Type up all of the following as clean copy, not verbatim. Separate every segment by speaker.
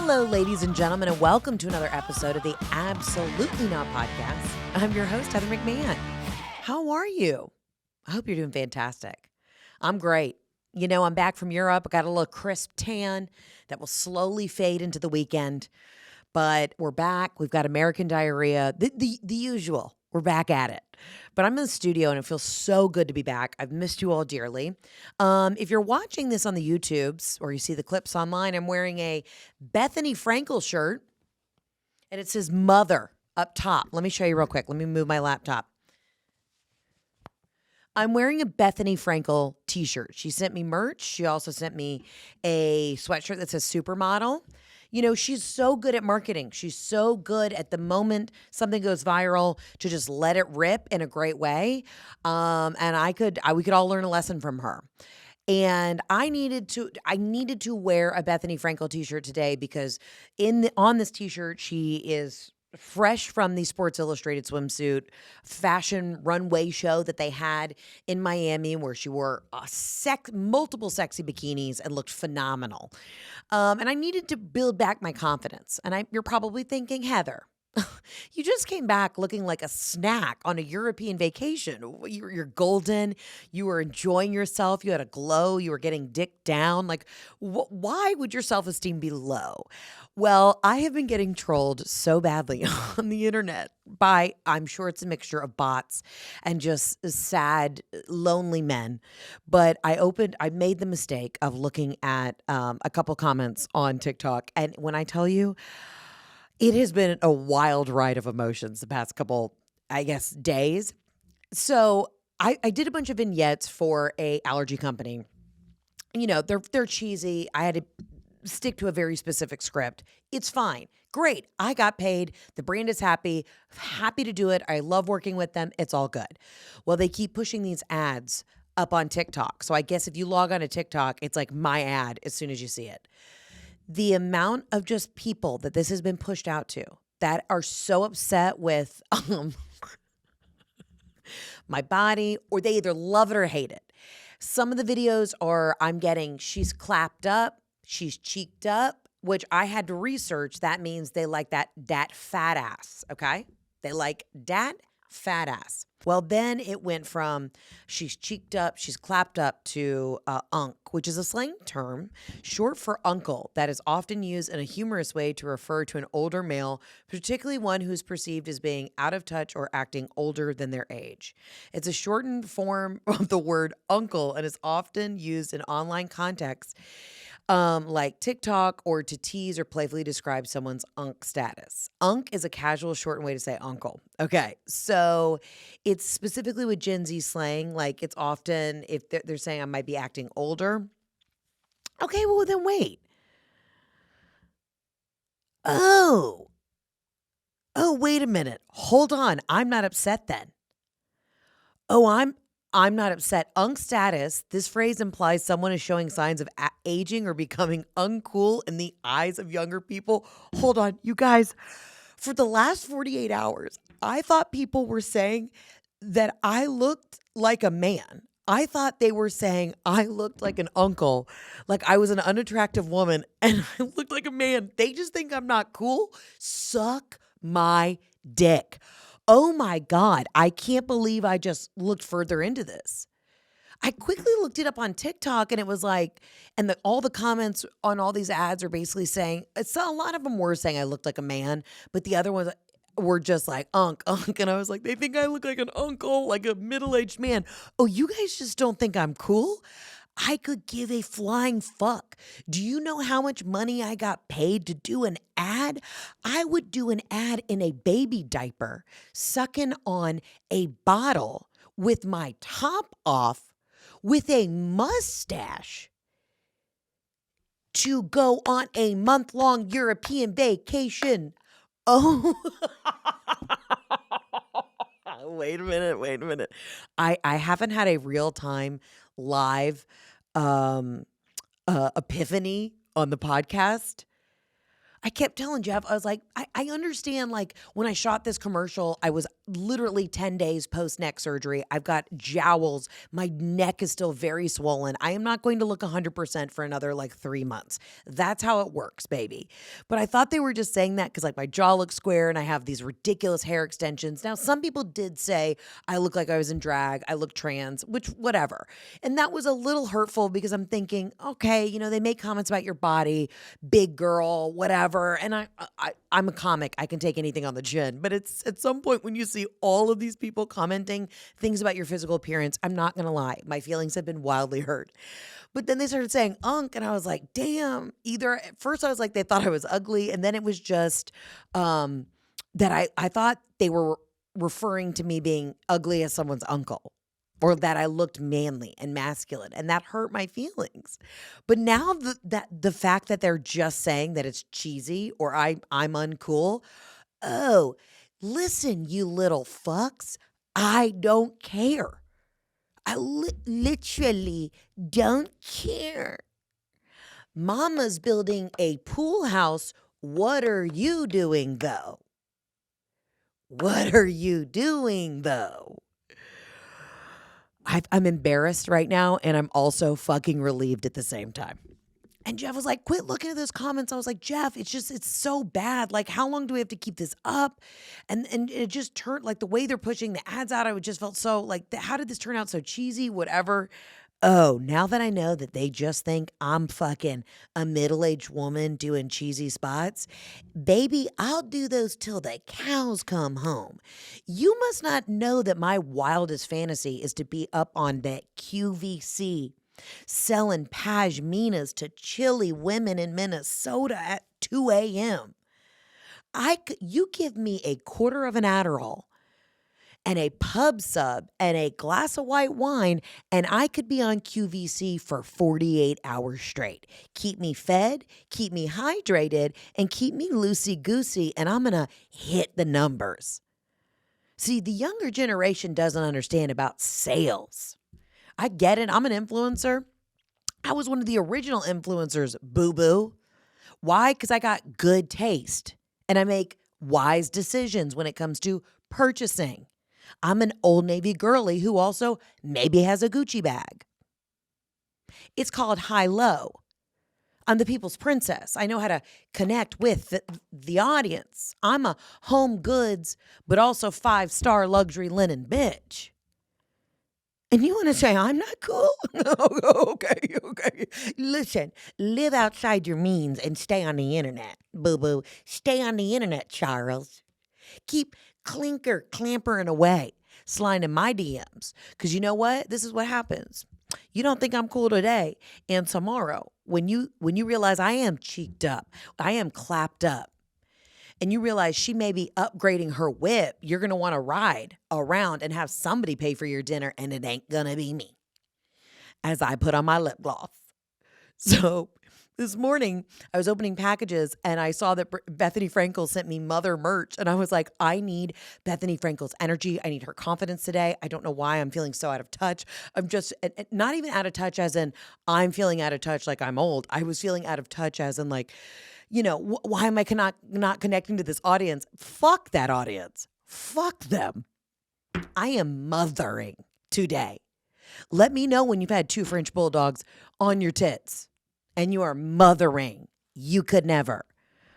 Speaker 1: Hello, ladies and gentlemen, and welcome to another episode of the Absolutely Not Podcast. I'm your host, Heather McMahan. How are you? I hope you're doing fantastic. I'm great. You know, I'm back from Europe. I got a little crisp tan that will slowly fade into the weekend, but we're back. We've got American diarrhea, the usual. We're back at it. But I'm in the studio and it feels so good to be back. I've missed you all dearly. If you're watching this on the YouTubes or you see the clips online, I'm wearing a Bethany Frankel shirt and it says mother up top. Let me show you real quick. Let me move my laptop. I'm wearing a Bethany Frankel t-shirt. She sent me merch. She also sent me a sweatshirt that says supermodel. You know, she's so good at marketing. She's so good at the moment something goes viral to just let it rip in a great way. And we could all learn a lesson from her. And I needed to wear a Bethany Frankel t-shirt today because on this t-shirt, she is fresh from the Sports Illustrated swimsuit fashion runway show that they had in Miami where she wore multiple sexy bikinis and looked phenomenal. And I needed to build back my confidence. And you're probably thinking, Heather, you just came back looking like a snack on a European vacation. You're golden. You were enjoying yourself. You had a glow. You were getting dicked down. Like, why would your self-esteem be low? Well, I have been getting trolled so badly on the internet by, I'm sure it's a mixture of bots and just sad, lonely men. But I made the mistake of looking at a couple comments on TikTok. And when I tell you, it has been a wild ride of emotions the past couple, I guess, days. So I did a bunch of vignettes for a allergy company. You know, they're cheesy. I had to stick to a very specific script. It's fine. Great. I got paid. The brand is happy to do it. I love working with them. It's all good. Well, they keep pushing these ads up on TikTok. So I guess if you log on to TikTok, it's like my ad as soon as you see it. The amount of just people that this has been pushed out to that are so upset with my body, or they either love it or hate it. Some of the videos are she's clapped up, she's cheeked up, which I had to research. That means they like that fat ass, okay? They like dat fat ass. Well, then it went from she's cheeked up, she's clapped up to unk, which is a slang term short for uncle that is often used in a humorous way to refer to an older male, particularly one who's perceived as being out of touch or acting older than their age. It's a shortened form of the word uncle and is often used in online contexts like TikTok or to tease or playfully describe someone's unk status. Unk is a casual shortened way to say uncle. Okay, so it's specifically with Gen Z slang. Like it's often if they're saying I might be acting older. Okay, well then wait. Oh, wait a minute. Hold on. I'm not upset then. Oh, I'm not upset. Unk status, this phrase implies someone is showing signs of aging or becoming uncool in the eyes of younger people. Hold on, you guys. For the last 48 hours, I thought people were saying that I looked like a man. I thought they were saying I looked like an uncle, like I was an unattractive woman and I looked like a man. They just think I'm not cool. Suck my dick. Oh my God, I can't believe I just looked further into this. I quickly looked it up on TikTok and it was like, and all the comments on all these ads are basically saying, a lot of them were saying I looked like a man, but the other ones were just like unk. And I was like, they think I look like an uncle, like a middle-aged man. Oh, you guys just don't think I'm cool? I could give a flying fuck. Do you know how much money I got paid to do an ad? I would do an ad in a baby diaper, sucking on a bottle with my top off, with a mustache to go on a month-long European vacation. Oh, wait a minute. I haven't had a real-time live epiphany on the podcast. I kept telling Jeff, I was like, I understand, like, when I shot this commercial, I was literally 10 days post neck surgery. I've got jowls. My neck is still very swollen. I am not going to look 100% for another like 3 months. That's how it works, baby. But I thought they were just saying that because like my jaw looks square and I have these ridiculous hair extensions. Now, some people did say I look like I was in drag. I look trans, which whatever. And that was a little hurtful because I'm thinking, okay, they make comments about your body, big girl, whatever. And I'm a comic. I can take anything on the chin. But it's at some point when you see all of these people commenting things about your physical appearance, I'm not going to lie. My feelings have been wildly hurt. But then they started saying unk, and I was like, damn. Either at first I was like, they thought I was ugly. And then it was just that I thought they were referring to me being ugly as someone's uncle. Or that I looked manly and masculine, and that hurt my feelings. But now the fact that they're just saying that it's cheesy or I'm uncool, oh, listen, you little fucks, I don't care. I literally don't care. Mama's building a pool house. What are you doing, though? What are you doing, though? I'm embarrassed right now, and I'm also fucking relieved at the same time. And Jeff was like, quit looking at those comments. I was like, Jeff, it's so bad. Like, how long do we have to keep this up? And it just turned, like, the way they're pushing the ads out, I just felt so, like, how did this turn out so cheesy, whatever? Oh, now that I know that they just think I'm fucking a middle-aged woman doing cheesy spots, baby, I'll do those till the cows come home. You must not know that my wildest fantasy is to be up on that QVC selling pashminas to chilly women in Minnesota at 2 a.m. You give me a quarter of an Adderall and a pub sub and a glass of white wine, and I could be on QVC for 48 hours straight. Keep me fed, keep me hydrated, and keep me loosey-goosey, and I'm going to hit the numbers. See, the younger generation doesn't understand about sales. I get it. I'm an influencer. I was one of the original influencers, boo-boo. Why? Because I got good taste, and I make wise decisions when it comes to purchasing. I'm an Old Navy girly who also maybe has a Gucci bag. It's called high-low. I'm the people's princess. I know how to connect with the audience. I'm a home goods, but also 5-star luxury linen bitch. And you want to say I'm not cool? Okay. Listen, live outside your means and stay on the internet, boo-boo. Stay on the internet, Charles. Keep clampering away, sliding in my DMs. Because you know what? This is what happens. You don't think I'm cool today, and tomorrow, when you realize I am cheeked up, I am clapped up, and you realize she may be upgrading her whip, you're going to want to ride around and have somebody pay for your dinner, and it ain't going to be me as I put on my lip gloss. So this morning, I was opening packages and I saw that Bethany Frankel sent me mother merch. And I was like, I need Bethany Frankel's energy. I need her confidence today. I don't know why I'm feeling so out of touch. I'm just not even out of touch as in I'm feeling out of touch like I'm old. I was feeling out of touch as in like, why am I not connecting to this audience? Fuck that audience. Fuck them. I am mothering today. Let me know when you've had 2 French bulldogs on your tits. And you are mothering. You could never.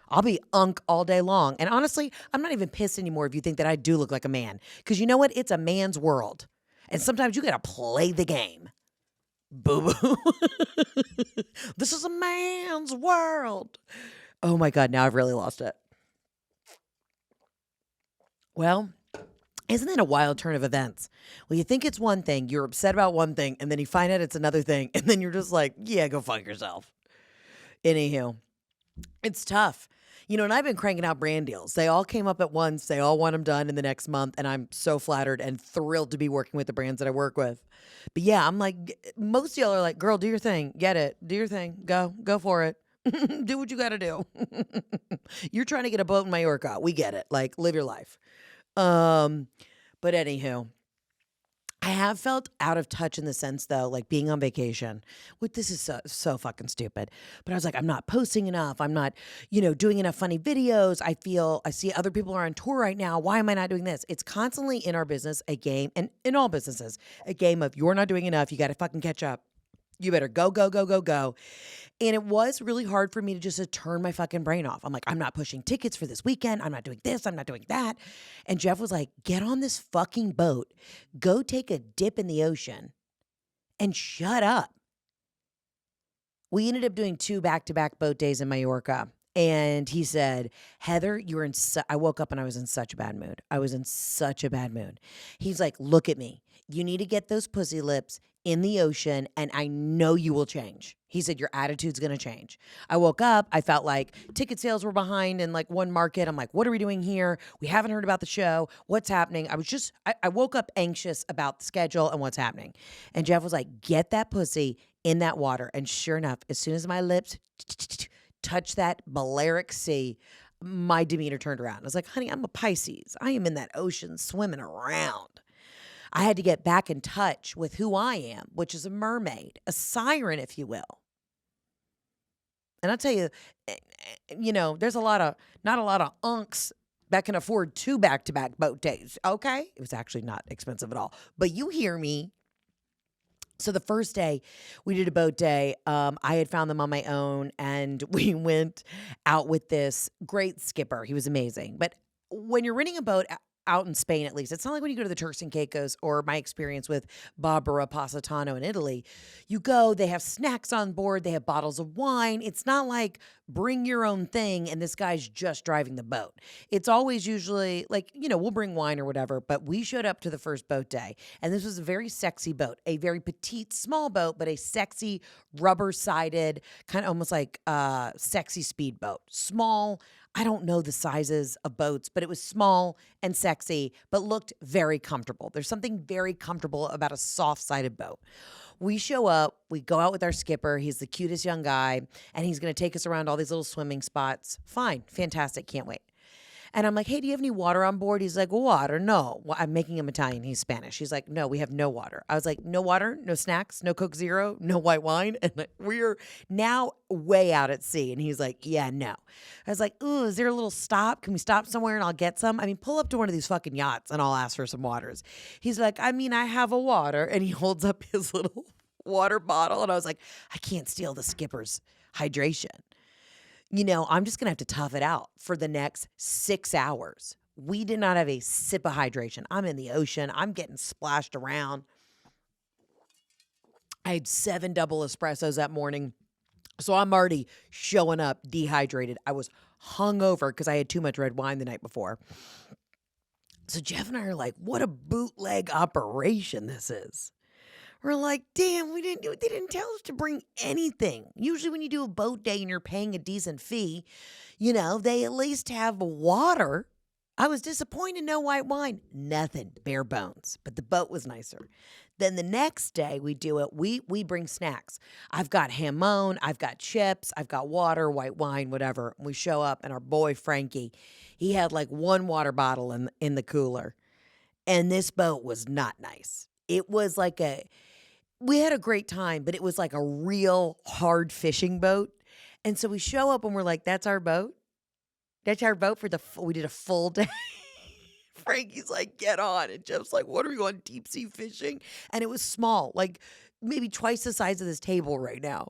Speaker 1: I'll be unk all day long. And honestly, I'm not even pissed anymore if you think that I do look like a man. Because you know what? It's a man's world. And sometimes you got to play the game. Boo-boo. This is a man's world. Oh my God, now I've really lost it. Well, isn't that a wild turn of events? Well, you think it's one thing, you're upset about one thing, and then you find out it's another thing, and then you're just like, yeah, go fuck yourself. Anywho, it's tough. And I've been cranking out brand deals. They all came up at once. They all want them done in the next month, and I'm so flattered and thrilled to be working with the brands that I work with. But yeah, I'm like, most of y'all are like, girl, do your thing. Get it. Do your thing. Go for it. Do what you got to do. You're trying to get a boat in Mallorca. We get it. Like, live your life. But anywho, I have felt out of touch in the sense, though, like being on vacation. Which this is so fucking stupid. But I was like, I'm not posting enough. I'm not, doing enough funny videos. I see other people are on tour right now. Why am I not doing this? It's constantly in our business a game, and in all businesses, a game of you're not doing enough. You got to fucking catch up. You better go, go, go, go, go. And it was really hard for me to just turn my fucking brain off. I'm like, I'm not pushing tickets for this weekend. I'm not doing this. I'm not doing that. And Jeff was like, get on this fucking boat. Go take a dip in the ocean and shut up. We ended up doing 2 back-to-back boat days in Mallorca. And he said, Heather, I woke up and I was in such a bad mood. I was in such a bad mood. He's like, look at me. You need to get those pussy lips in the ocean, and I know you will change. He said, your attitude's going to change. I woke up. I felt like ticket sales were behind in like one market. I'm like, what are we doing here? We haven't heard about the show. What's happening? I woke up anxious about the schedule and what's happening. And Jeff was like, get that pussy in that water. And sure enough, as soon as my lips touched that Balearic Sea, my demeanor turned around. I was like, honey, I'm a Pisces. I am in that ocean swimming around. I had to get back in touch with who I am, which is a mermaid, a siren, if you will. And I'll tell you, there's not a lot of unks that can afford 2 back-to-back boat days, okay? It was actually not expensive at all. But you hear me. So the first day we did a boat day, I had found them on my own, and we went out with this great skipper. He was amazing. But when you're renting a boat out in Spain, at least, it's not like when you go to the Turks and Caicos or my experience with Barbara Positano in Italy. You go, they have snacks on board, they have bottles of wine. It's not like bring your own thing and this guy's just driving the boat. It's always usually like, we'll bring wine or whatever, but we showed up to the first boat day, and this was a very sexy boat, a very petite, small boat, but a sexy, rubber-sided, kind of almost like sexy speedboat. Small. I don't know the sizes of boats, but it was small and sexy, but looked very comfortable. There's something very comfortable about a soft-sided boat. We show up, we go out with our skipper. He's the cutest young guy, and he's going to take us around all these little swimming spots. Fine, fantastic, can't wait. And I'm like, hey, do you have any water on board? He's like, water? No. Well, I'm making him Italian. He's Spanish. He's like, no, we have no water. I was like, no water, no snacks, no Coke Zero, no white wine. And we're now way out at sea. And he's like, yeah, no. I was like, ooh, is there a little stop? Can we stop somewhere and I'll get some? I mean, pull up to one of these fucking yachts and I'll ask for some waters. He's like, I have a water. And he holds up his little water bottle. And I was like, I can't steal the skipper's hydration. I'm just going to have to tough it out for the next 6 hours. We did not have a sip of hydration. I'm in the ocean. I'm getting splashed around. I had 7 double espressos that morning. So I'm already showing up dehydrated. I was hungover because I had too much red wine the night before. So Jeff and I are like, what a bootleg operation this is. We're like, damn, they didn't tell us to bring anything. Usually when you do a boat day and you're paying a decent fee, they at least have water. I was disappointed, no white wine. Nothing, bare bones. But the boat was nicer. Then the next day we do it, we bring snacks. I've got hamon, I've got chips, I've got water, white wine, whatever. We show up and our boy Frankie, he had like 1 water bottle in the cooler. And this boat was not nice. It was like we had a great time, but it was like a real hard fishing boat. And so we show up and we're like, that's our boat? That's our boat we did a full day. Frankie's like, get on. And Jeff's like, what are we going, deep sea fishing? And it was small, like maybe twice the size of this table right now.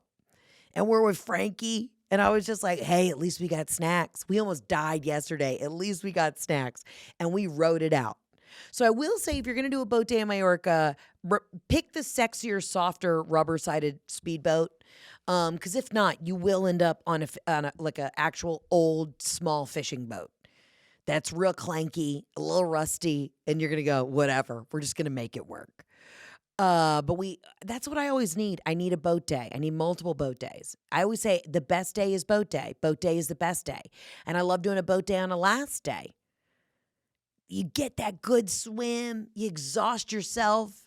Speaker 1: And we're with Frankie. And I was just like, hey, at least we got snacks. We almost died yesterday. At least we got snacks. And we rode it out. So I will say, if you're going to do a boat day in Mallorca, pick the sexier, softer, rubber-sided speedboat. Because if not, you will end up on a actual old, small fishing boat. That's real clanky, a little rusty, and you're going to go, whatever. We're just going to make it work. But that's what I always need. I need a boat day. I need multiple boat days. I always say the best day is boat day. Boat day is the best day. And I love doing a boat day on a last day. You get that good swim. You exhaust yourself.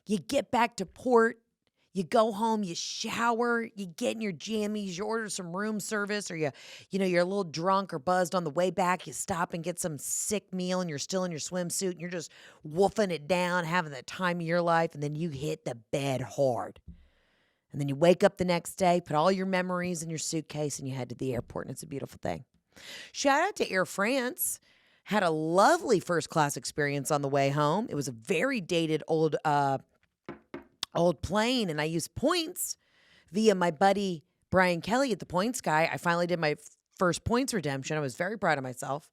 Speaker 1: You get back to port. You go home, you shower, you get in your jammies, you order some room service, or you're a little drunk or buzzed on the way back. You stop and get some sick meal, and you're still in your swimsuit, and you're just woofing it down, having the time of your life, and then you hit the bed hard. And then you wake up the next day, put all your memories in your suitcase, and you head to the airport, and it's a beautiful thing. Shout out to Air France. Had a lovely first class experience on the way home. It was a very dated old plane, and I used points via my buddy Brian Kelly at the Points Guy. I finally did my first points redemption. I was very proud of myself.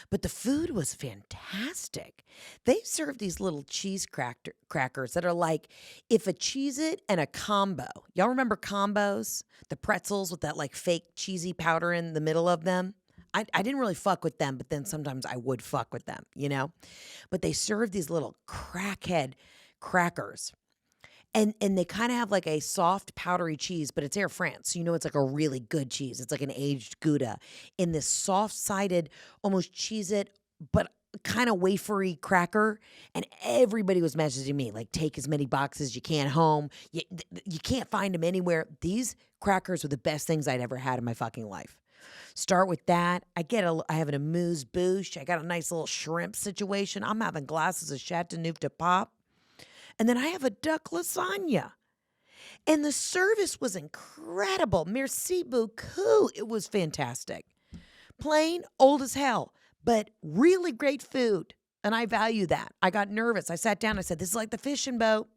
Speaker 1: But the food was fantastic. They serve these little cheese crackers that are like if a Cheez-It and a combo. Y'all remember combos? The pretzels with that like fake cheesy powder in the middle of them? I didn't really fuck with them, but then sometimes I would fuck with them, But they serve these little crackhead crackers. And they kind of have like a soft, powdery cheese, but it's Air France. So it's like a really good cheese. It's like an aged Gouda in this soft-sided, almost Cheez-It, but kind of wafery cracker. And everybody was messaging me, like, take as many boxes as you can home. You can't find them anywhere. These crackers were the best things I'd ever had in my fucking life. Start with that. I have an amuse bouche. I got a nice little shrimp situation. I'm having glasses of Chateauneuf de Pape. And then I have a duck lasagna. And the service was incredible. Merci beaucoup. It was fantastic. Plain, old as hell, but really great food. And I value that. I got nervous. I sat down. I said, this is like the fishing boat.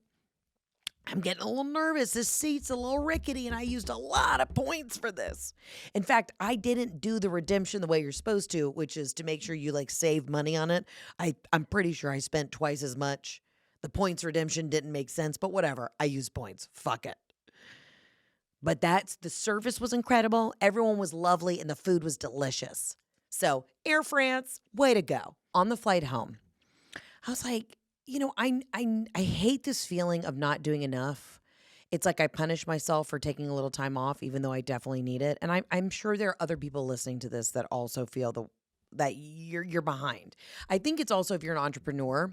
Speaker 1: I'm getting a little nervous. This seat's a little rickety, and I used a lot of points for this. In fact, I didn't do the redemption the way you're supposed to, which is to make sure you save money on it. I'm pretty sure I spent twice as much. The points redemption didn't make sense, but whatever. I used points. Fuck it. But the service was incredible. Everyone was lovely, and the food was delicious. So Air France, way to go. On the flight home, I was like, I hate this feeling of not doing enough. It's like I punish myself for taking a little time off, even though I definitely need it. And I'm sure there are other people listening to this that also feel that you're behind. I think it's also if you're an entrepreneur,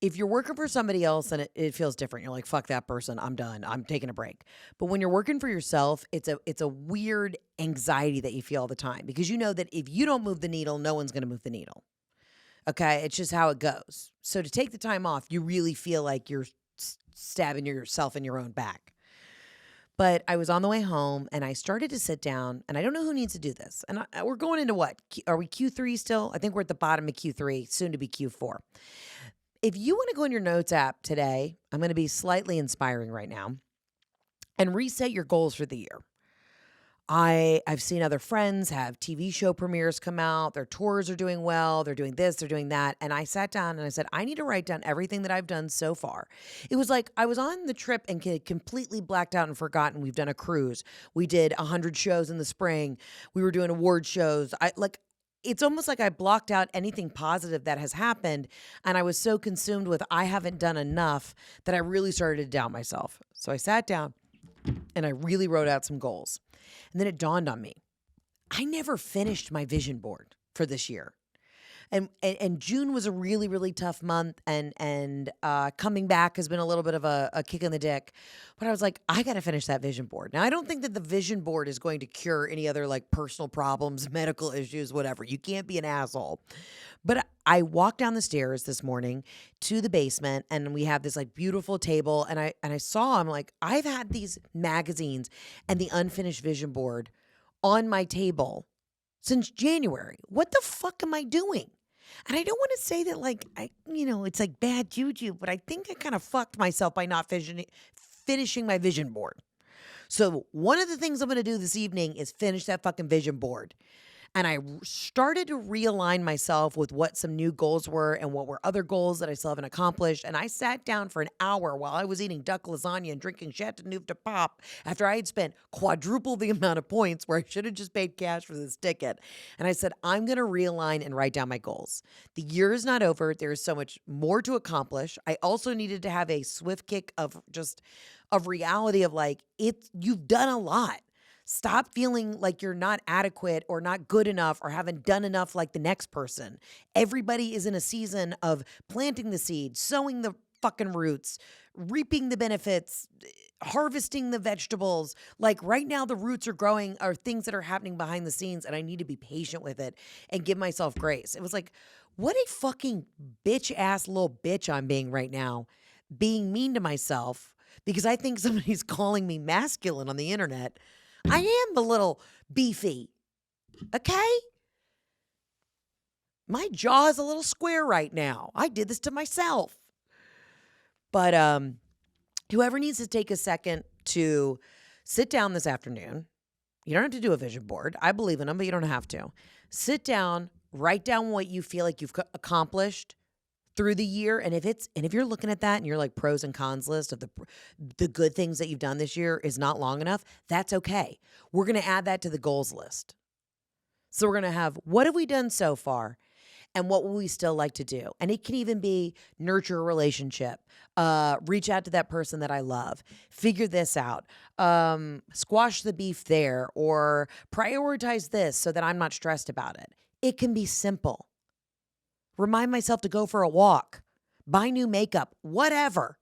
Speaker 1: if you're working for somebody else and it feels different. You're like, fuck that person. I'm done. I'm taking a break. But when you're working for yourself, it's a weird anxiety that you feel all the time because you know that if you don't move the needle, no one's going to move the needle. Okay, it's just how it goes. So to take the time off, you really feel like you're stabbing yourself in your own back. But I was on the way home, and I started to sit down, and I don't know who needs to do this. And we're going into what? Are we Q3 still? I think we're at the bottom of Q3, soon to be Q4. If you want to go in your notes app today, I'm going to be slightly inspiring right now, and reset your goals for the year. I've seen other friends have TV show premieres come out. Their tours are doing well. They're doing this, they're doing that. And I sat down and I said, I need to write down everything that I've done so far. It was like I was on the trip and completely blacked out and forgotten. We've done a cruise. We did 100 shows in the spring. We were doing award shows. It's almost like I blocked out anything positive that has happened. And I was so consumed with I haven't done enough that I really started to doubt myself. So I sat down and I really wrote out some goals. And then it dawned on me, I never finished my vision board for this year. And June was a really, really tough month. And coming back has been a little bit of a kick in the dick. But I was like, I got to finish that vision board. Now, I don't think that the vision board is going to cure any other personal problems, medical issues, whatever. You can't be an asshole. But I walked down the stairs this morning to the basement, and we have this beautiful table. And I saw, I'm like, I've had these magazines and the unfinished vision board on my table since January. What the fuck am I doing? And I don't want to say that it's like bad juju, but I think I kind of fucked myself by not finishing my vision board. So one of the things I'm going to do this evening is finish that fucking vision board. And I started to realign myself with what some new goals were and what were other goals that I still haven't accomplished. And I sat down for an hour while I was eating duck lasagna and drinking Chateauneuf de Pape after I had spent quadruple the amount of points where I should have just paid cash for this ticket. And I said, I'm going to realign and write down my goals. The year is not over. There is so much more to accomplish. I also needed to have a swift kick of reality of you've done a lot. Stop feeling like you're not adequate or not good enough or haven't done enough like the next person. Everybody is in a season of planting the seed, sowing fucking roots, reaping the benefits, harvesting the vegetables. Like right now, the roots are things that are happening behind the scenes, and I need to be patient with it and give myself grace. It was like, what a fucking bitch ass little bitch I'm being right now, being mean to myself because I think somebody's calling me masculine on the internet. I am a little beefy. Okay? My jaw is a little square right now. I did this to myself. But whoever needs to take a second to sit down this afternoon, you don't have to do a vision board. I believe in them, but you don't have to. Sit down, write down what you feel like you've accomplished through the year. And if you're looking at that and you're like pros and cons list of the good things that you've done this year is not long enough, that's okay. We're going to add that to the goals list. So we're going to have, what have we done so far? And what will we still like to do? And it can even be nurture a relationship, reach out to that person that I love, figure this out, squash the beef there, or prioritize this so that I'm not stressed about it. It can be simple. Remind myself to go for a walk, buy new makeup, whatever.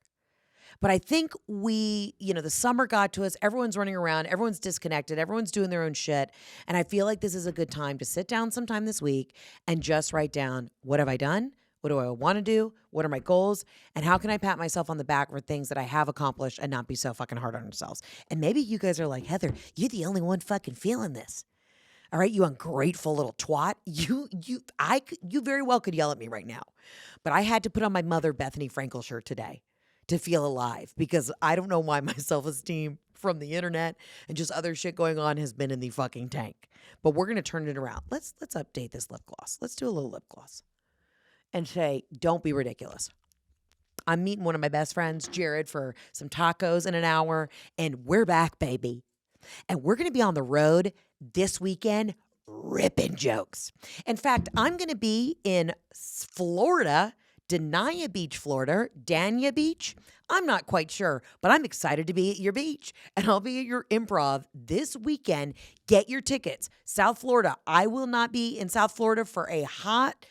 Speaker 1: But I think the summer got to us. Everyone's running around. Everyone's disconnected. Everyone's doing their own shit. And I feel like this is a good time to sit down sometime this week and just write down, what have I done? What do I want to do? What are my goals? And how can I pat myself on the back for things that I have accomplished and not be so fucking hard on ourselves? And maybe you guys are like, Heather, you're the only one fucking feeling this. All right, you ungrateful little twat. You very well could yell at me right now. But I had to put on my Mother Bethany Frankel shirt today to feel alive, because I don't know why my self-esteem from the internet and just other shit going on has been in the fucking tank. But we're going to turn it around. Let's update this lip gloss. Let's do a little lip gloss and say, don't be ridiculous. I'm meeting one of my best friends, Jared, for some tacos in an hour, and we're back, baby. And we're going to be on the road this weekend ripping jokes. In fact, I'm going to be in Florida, Dania Beach, Florida, Dania Beach. I'm not quite sure, but I'm excited to be at your beach, and I'll be at your improv this weekend. Get your tickets. South Florida. I will not be in South Florida for a hot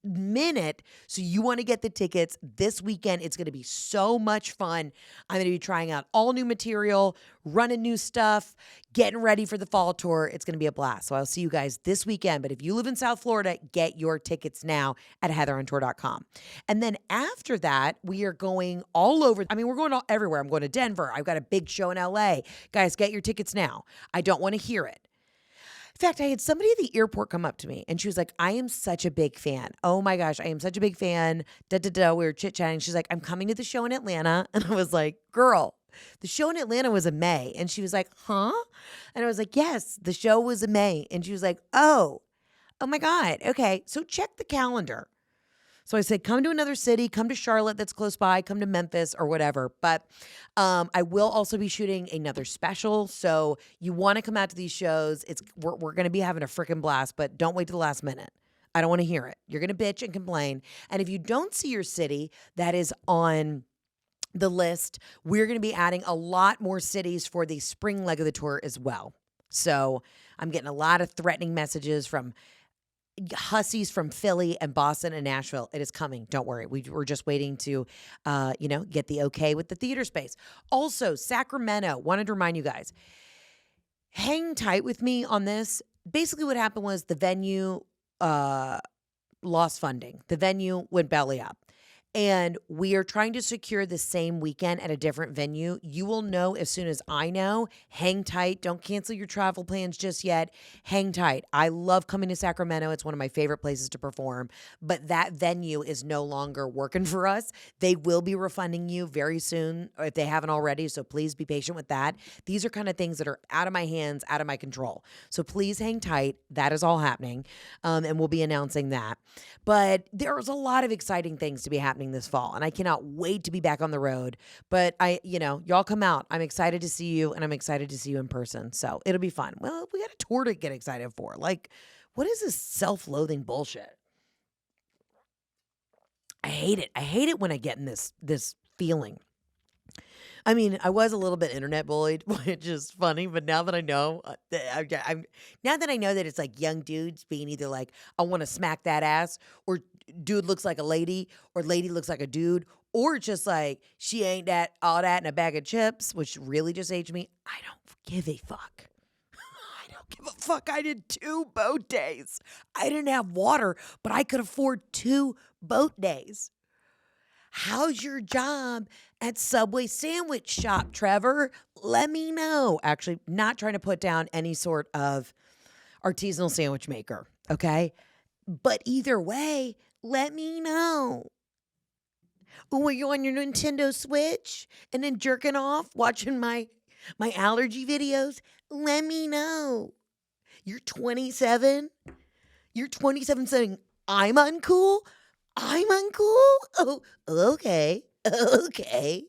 Speaker 1: minute, so you want to get the tickets this weekend. It's going to be so much fun. I'm going to be trying out all new material, running new stuff, getting ready for the fall tour. It's going to be a blast. So I'll see you guys this weekend. But if you live in South Florida, get your tickets now at heatherontour.com. And then after that, we are going all over. I mean, we're going everywhere. I'm going to Denver. I've got a big show in LA. Guys, get your tickets now. I don't want to hear it. In fact, I had somebody at the airport come up to me and she was like, I am such a big fan. Oh my gosh, I am such a big fan. We were chit-chatting. She's like, I'm coming to the show in Atlanta. And I was like, girl, the show in Atlanta was in May. And she was like, huh? And I was like, yes, the show was in May. And she was like, oh my God. Okay, so check the calendar. So I said, come to another city, come to Charlotte that's close by, come to Memphis or whatever. But I will also be shooting another special. So you want to come out to these shows. We're going to be having a freaking blast, but don't wait to the last minute. I don't want to hear it. You're going to bitch and complain. And if you don't see your city that is on the list, we're going to be adding a lot more cities for the spring leg of the tour as well. So I'm getting a lot of threatening messages from hussies from Philly and Boston and Nashville. It is coming. Don't worry. We're just waiting to, get the okay with the theater space. Also, Sacramento. Wanted to remind you guys, hang tight with me on this. Basically what happened was the venue lost funding. The venue went belly up. And we are trying to secure the same weekend at a different venue. You will know as soon as I know. Hang tight. Don't cancel your travel plans just yet. Hang tight. I love coming to Sacramento. It's one of my favorite places to perform. But that venue is no longer working for us. They will be refunding you very soon if they haven't already. So please be patient with that. These are kind of things that are out of my hands, out of my control. So please hang tight. That is all happening. And we'll be announcing that. But there's a lot of exciting things to be happening this fall, and I cannot wait to be back on the road. But y'all come out. I'm excited to see you, and I'm excited to see you in person. So it'll be fun. Well, we got a tour to get excited for. Like, what is this self-loathing bullshit? I hate it. I hate it when I get in this feeling. I mean, I was a little bit internet bullied, which is funny. But now that I know, now that I know that it's like young dudes being either like, I want to smack that ass, or dude looks like a lady, or lady looks like a dude, Or just like, she ain't that all that in a bag of chips, which really just aged me. I don't give a fuck. I don't give a fuck. I did 2 boat days. I didn't have water, but I could afford 2 boat days. How's your job at Subway Sandwich Shop, Trevor? Let me know. Actually, not trying to put down any sort of artisanal sandwich maker, okay? But either way, let me know. Were you on your Nintendo Switch and then jerking off watching my allergy videos? Let me know. You're 27? You're 27 saying, I'm uncool? I'm uncool? Oh, okay. Okay.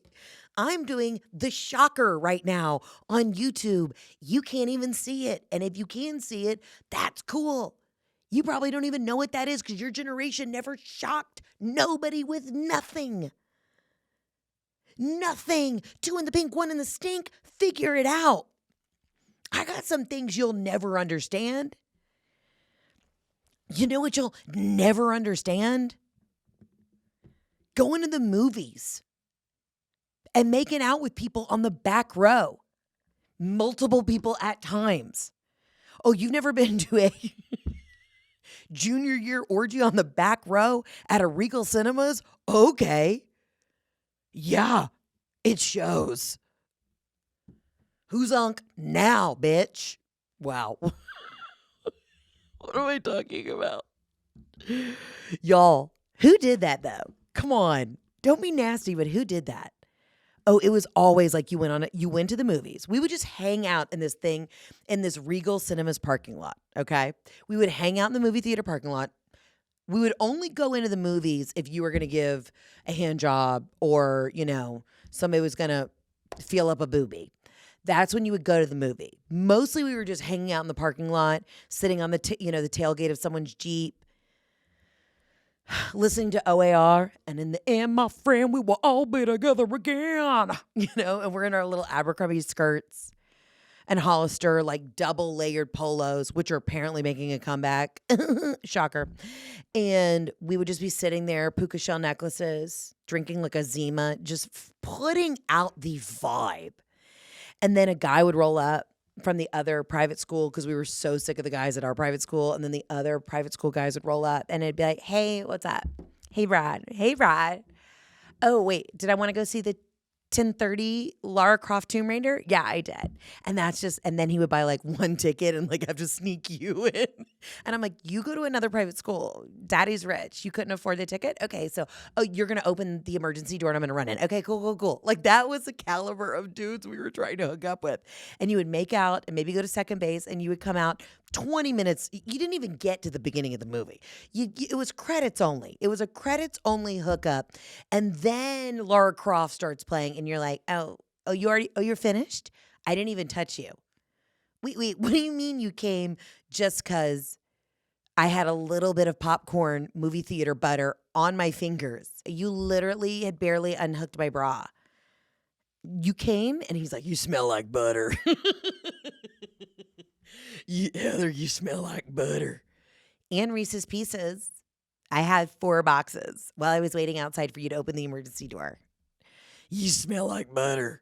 Speaker 1: I'm doing the shocker right now on YouTube. You can't even see it. And if you can see it, that's cool. You probably don't even know what that is because your generation never shocked nobody with nothing. Nothing. 2 in the pink, 1 in the stink. Figure it out. I got some things you'll never understand. You know what you'll never understand? Going to the movies and making out with people on the back row. Multiple people at times. Oh, you've never been to a junior year orgy on the back row at a Regal Cinemas? Okay. Yeah, it shows. Who's unk now, bitch? Wow. What am I talking about? Y'all, who did that though? Come on. Don't be nasty, but who did that? Oh, it was always like you went to the movies. We would just hang out in this thing in this Regal Cinemas parking lot, okay? We would hang out in the movie theater parking lot. We would only go into the movies if you were going to give a hand job or, somebody was going to feel up a boobie. That's when you would go to the movie. Mostly we were just hanging out in the parking lot, sitting on the tailgate of someone's Jeep, listening to OAR, and in the end, my friend, we will all be together again, and we're in our little Abercrombie skirts and Hollister, like double layered polos, which are apparently making a comeback. Shocker. And we would just be sitting there, puka shell necklaces, drinking like a Zima, just putting out the vibe. And then a guy would roll up from the other private school because we were so sick of the guys at our private school. And then the other private school guys would roll up and it'd be like, hey, what's up? Hey, Brad. Hey, Brad. Oh, wait, did I want to go see the 10:30 Lara Croft Tomb Raider? Yeah, I did. And then he would buy like 1 ticket and like have to sneak you in. And I'm like, you go to another private school. Daddy's rich. You couldn't afford the ticket? Okay, so, you're going to open the emergency door and I'm going to run in. Okay, cool. Like that was the caliber of dudes we were trying to hook up with. And you would make out and maybe go to second base and you would come out 20 minutes. You didn't even get to the beginning of the movie. It was credits only. It was a credits only hookup. And then Lara Croft starts playing and you're like, you're finished? I didn't even touch you. Wait, what do you mean you came just because I had a little bit of popcorn movie theater butter on my fingers? You literally had barely unhooked my bra. You came? And he's like, you smell like butter. Heather, you smell like butter. And Reese's Pieces. I had 4 boxes while I was waiting outside for you to open the emergency door. You smell like butter.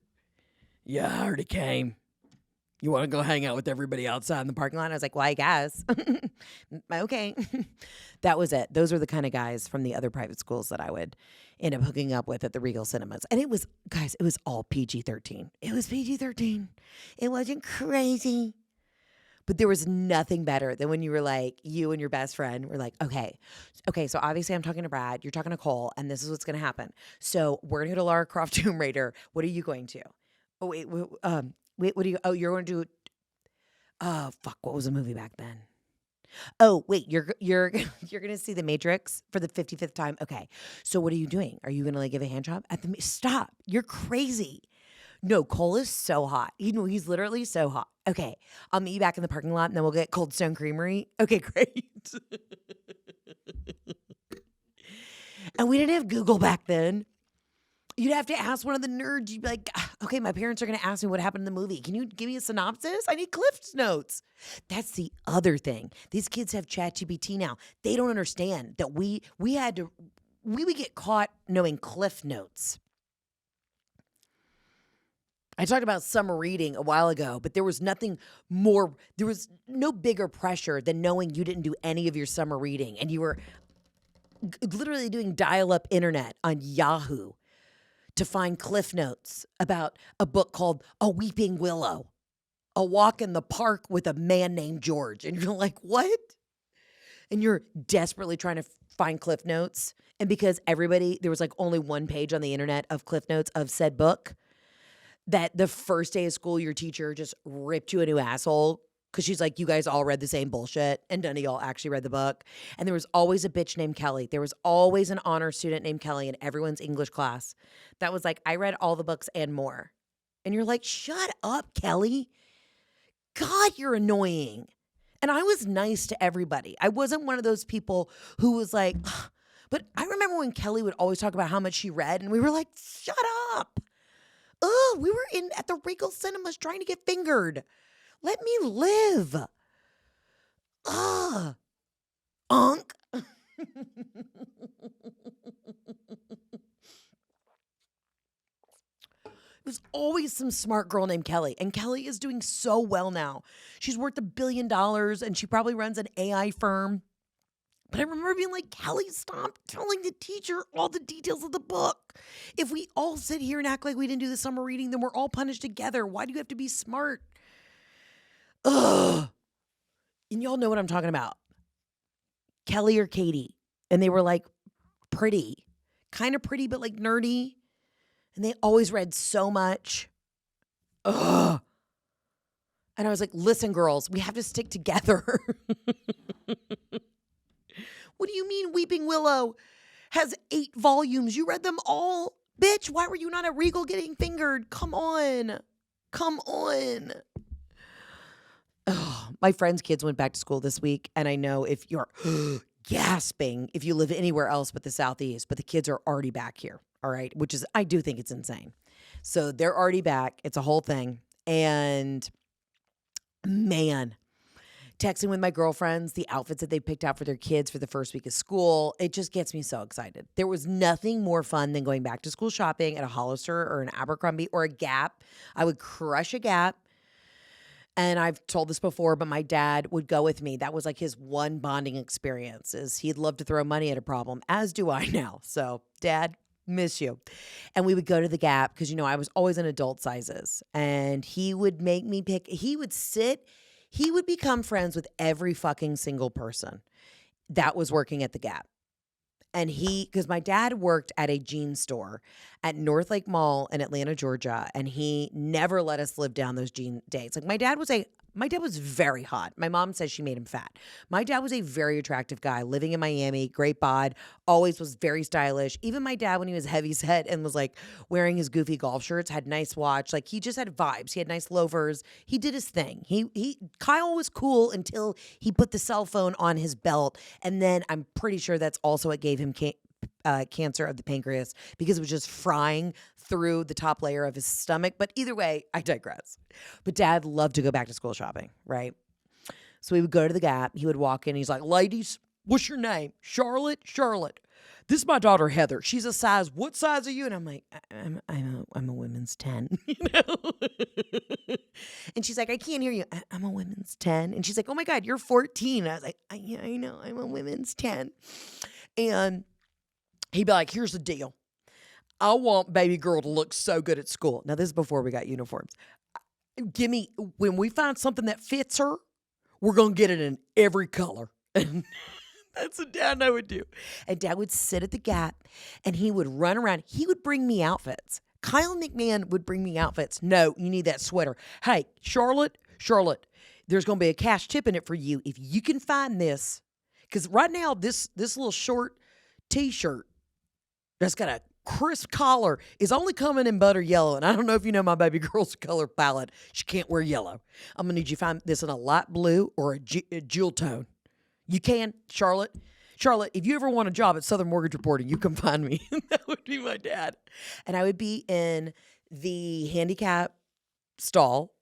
Speaker 1: Yeah, I already came. You want to go hang out with everybody outside in the parking lot? I was like, well, I guess. Okay. That was it. Those were the kind of guys from the other private schools that I would end up hooking up with at the Regal Cinemas. And it was all PG-13. It was PG-13. It wasn't crazy. But there was nothing better than when you were like, you and your best friend were like, okay, so obviously I'm talking to Brad, you're talking to Cole, and this is what's going to happen. So we're going to go to Lara Croft Tomb Raider. What are you going to? Oh, wait, what do you, you're going to do, fuck, what was the movie back then? Oh, wait, you're going to see The Matrix for the 55th time? Okay, so what are you doing? Are you going to like give a hand job? Stop, you're crazy. No, Cole is so hot. He's literally so hot. Okay, I'll meet you back in the parking lot and then we'll get Cold Stone Creamery. Okay, great. And we didn't have Google back then. You'd have to ask one of the nerds. You'd be like, okay, my parents are going to ask me what happened in the movie. Can you give me a synopsis? I need Cliff's Notes. That's the other thing. These kids have ChatGPT now. They don't understand that we had to we would get caught knowing Cliff Notes. I talked about summer reading a while ago, but there was no bigger pressure than knowing you didn't do any of your summer reading and you were literally doing dial-up internet on Yahoo to find Cliff Notes about a book called A Weeping Willow, a walk in the park with a man named George. And you're like, what? And you're desperately trying to find Cliff Notes. And because there was like only one page on the internet of Cliff Notes of said book, that the first day of school, your teacher just ripped you a new asshole because she's like, you guys all read the same bullshit and none of y'all actually read the book. And there was always a bitch named Kelly. There was always an honor student named Kelly in everyone's English class that was like, I read all the books and more. And you're like, shut up, Kelly. God, you're annoying. And I was nice to everybody. I wasn't one of those people who was like, ugh. But I remember when Kelly would always talk about how much she read and we were like, shut up. Oh, we were at the Regal Cinemas trying to get fingered. Let me live. Ugh. Unk. There's always some smart girl named Kelly. And Kelly is doing so well now. She's worth $1 billion and she probably runs an AI firm. But I remember being like, Kelly, stop telling the teacher all the details of the book. If we all sit here and act like we didn't do the summer reading, then we're all punished together. Why do you have to be smart? Ugh. And y'all know what I'm talking about. Kelly or Katie. And they were like pretty. Kind of pretty, but like nerdy. And they always read so much. Ugh. And I was like, listen, girls, we have to stick together. What do you mean Weeping Willow has 8 volumes? You read them all? Bitch, why were you not at Regal getting fingered? Come on. Come on. Oh, my friend's kids went back to school this week, and I know if you're gasping if you live anywhere else but the Southeast, but the kids are already back here, all right? Which is, I do think it's insane. So they're already back. It's a whole thing. And man, texting with my girlfriends, the outfits that they picked out for their kids for the first week of school, it just gets me so excited. There was nothing more fun than going back to school shopping at a Hollister or an Abercrombie or a Gap. I would crush a Gap. And I've told this before, but my dad would go with me. That was like his one bonding experience, is he'd love to throw money at a problem, as do I now. So, Dad, miss you. And we would go to the Gap because, you know, I was always in adult sizes. And he would make me pick, he would become friends with every fucking single person that was working at the Gap. And because my dad worked at a jean store at North Lake Mall in Atlanta, Georgia, and he never let us live down those jean days. Like my dad was very hot. My mom says she made him fat. My dad was a very attractive guy living in Miami, great bod, always was very stylish. Even my dad, when he was heavy set and was like wearing his goofy golf shirts, had nice watch. Like he just had vibes. He had nice loafers. He did his thing. Kyle was cool until he put the cell phone on his belt. And then I'm pretty sure that's also what gave him cancer of the pancreas, because it was just frying through the top layer of his stomach. But either way, I digress. But Dad loved to go back to school shopping, right? So we would go to the Gap. He would walk in. He's like, ladies, what's your name? Charlotte. This is my daughter, Heather. She's a size. What size are you? And I'm like, I'm a women's 10. You know? And she's like, I can't hear you. I'm a women's 10. And she's like, oh my God, you're 14. I was like, yeah, I know. I'm a women's 10. And he'd be like, here's the deal. I want baby girl to look so good at school. Now, this is before we got uniforms. When we find something that fits her, we're going to get it in every color. And that's what Dad and I would do. And Dad would sit at the Gap and he would run around. He would bring me outfits. Kyle McMahan would bring me outfits. No, you need that sweater. Hey, Charlotte, there's going to be a cash tip in it for you if you can find this. Because right now, this little short T-shirt that's got a crisp collar is only coming in butter yellow. And I don't know if you know my baby girl's color palette. She can't wear yellow. I'm going to need you to find this in a light blue or a jewel tone. You can, Charlotte. Charlotte, if you ever want a job at Southern Mortgage Reporting, you can find me. That would be my dad. And I would be in the handicap stall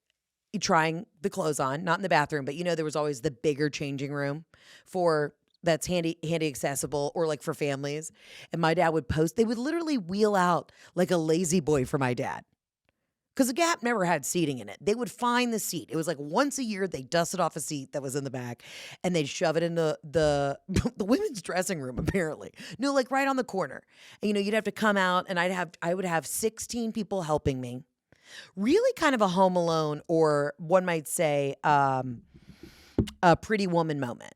Speaker 1: trying the clothes on, not in the bathroom, but you know, there was always the bigger changing room for that's handy accessible or like for families. And my dad would post, they would literally wheel out like a lazy boy for my dad. Because the Gap never had seating in it. They would find the seat. It was like once a year they dusted off a seat that was in the back and they'd shove it into the the women's dressing room, apparently. No, like right on the corner. And you'd have to come out and I would have 16 people helping me. Really kind of a Home Alone, or one might say a Pretty Woman moment.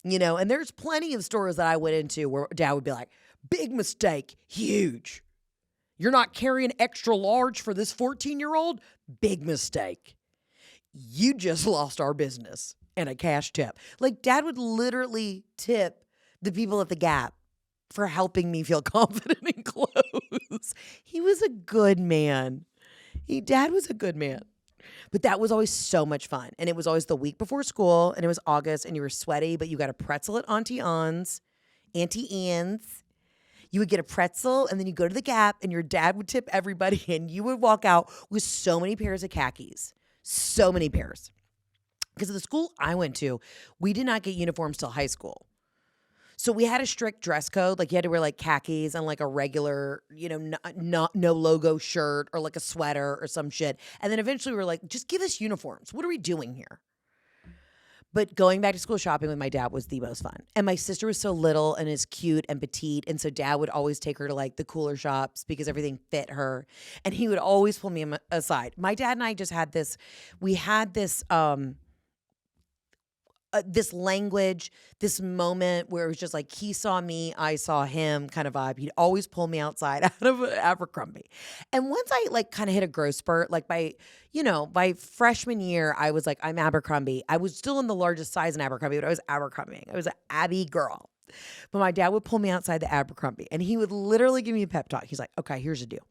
Speaker 1: And there's plenty of stores that I went into where Dad would be like, big mistake, huge. You're not carrying extra large for this 14-year-old? Big mistake. You just lost our business and a cash tip. Like, Dad would literally tip the people at the Gap for helping me feel confident in clothes. He was a good man. Dad was a good man. But that was always so much fun. And it was always the week before school, and it was August, and you were sweaty, but you got a pretzel at Auntie Ann's. You would get a pretzel, and then you go to the Gap, and your dad would tip everybody, and you would walk out with so many pairs of khakis. So many pairs. Because of the school I went to, we did not get uniforms till high school. So we had a strict dress code. Like, you had to wear like khakis and like a regular, no logo shirt or like a sweater or some shit. And then eventually we were like, just give us uniforms. What are we doing here? But going back to school shopping with my dad was the most fun. And my sister was so little and is cute and petite. And so Dad would always take her to like the cooler shops because everything fit her. And he would always pull me aside. My dad and I just had this, this language, this moment where it was just like he saw me, I saw him kind of vibe. He'd always pull me outside out of Abercrombie. And once I like kind of hit a growth spurt, like by freshman year, I was like, I'm Abercrombie. I was still in the largest size in Abercrombie, but I was Abercrombie. I was an Abby girl. But my dad would pull me outside the Abercrombie and he would literally give me a pep talk. He's like, okay, here's the deal.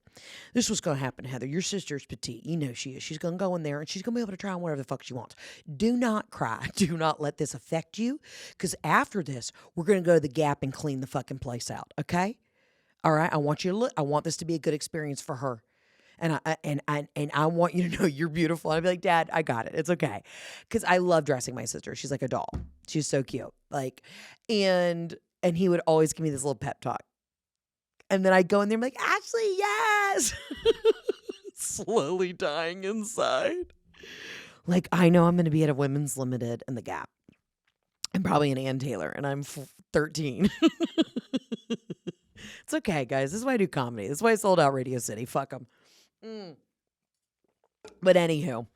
Speaker 1: This is what's going to happen, Heather. Your sister's petite. You know she is. She's going to go in there and she's going to be able to try on whatever the fuck she wants. Do not cry. Do not let this affect you. Because after this, we're going to go to the Gap and clean the fucking place out. Okay? All right? I want you to look. I want this to be a good experience for her. And I want you to know you're beautiful. And I'd be like, Dad, I got it. It's okay. Because I love dressing my sister. She's like a doll. She's so cute. Like, and he would always give me this little pep talk. And then I'd go in there and be like, Ashley, yes. Slowly dying inside. Like, I know I'm going to be at a Women's Limited in the Gap. I'm probably an Ann Taylor, and I'm 13. It's okay, guys. This is why I do comedy. This is why I sold out Radio City. Fuck them. But anywho,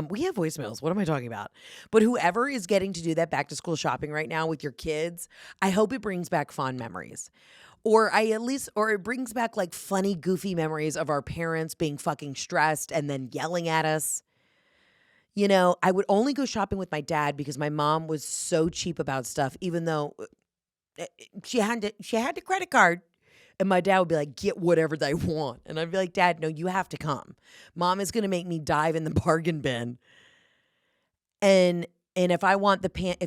Speaker 1: we have voicemails. What am I talking about? But whoever is getting to do that back to school shopping right now with your kids, I hope it brings back fond memories. Or it brings back like funny, goofy memories of our parents being fucking stressed and then yelling at us. I would only go shopping with my dad because my mom was so cheap about stuff, even though she had the credit card. And my dad would be like, get whatever they want. And I'd be like, Dad, no, you have to come. Mom is going to make me dive in the bargain bin. And if I want the pant,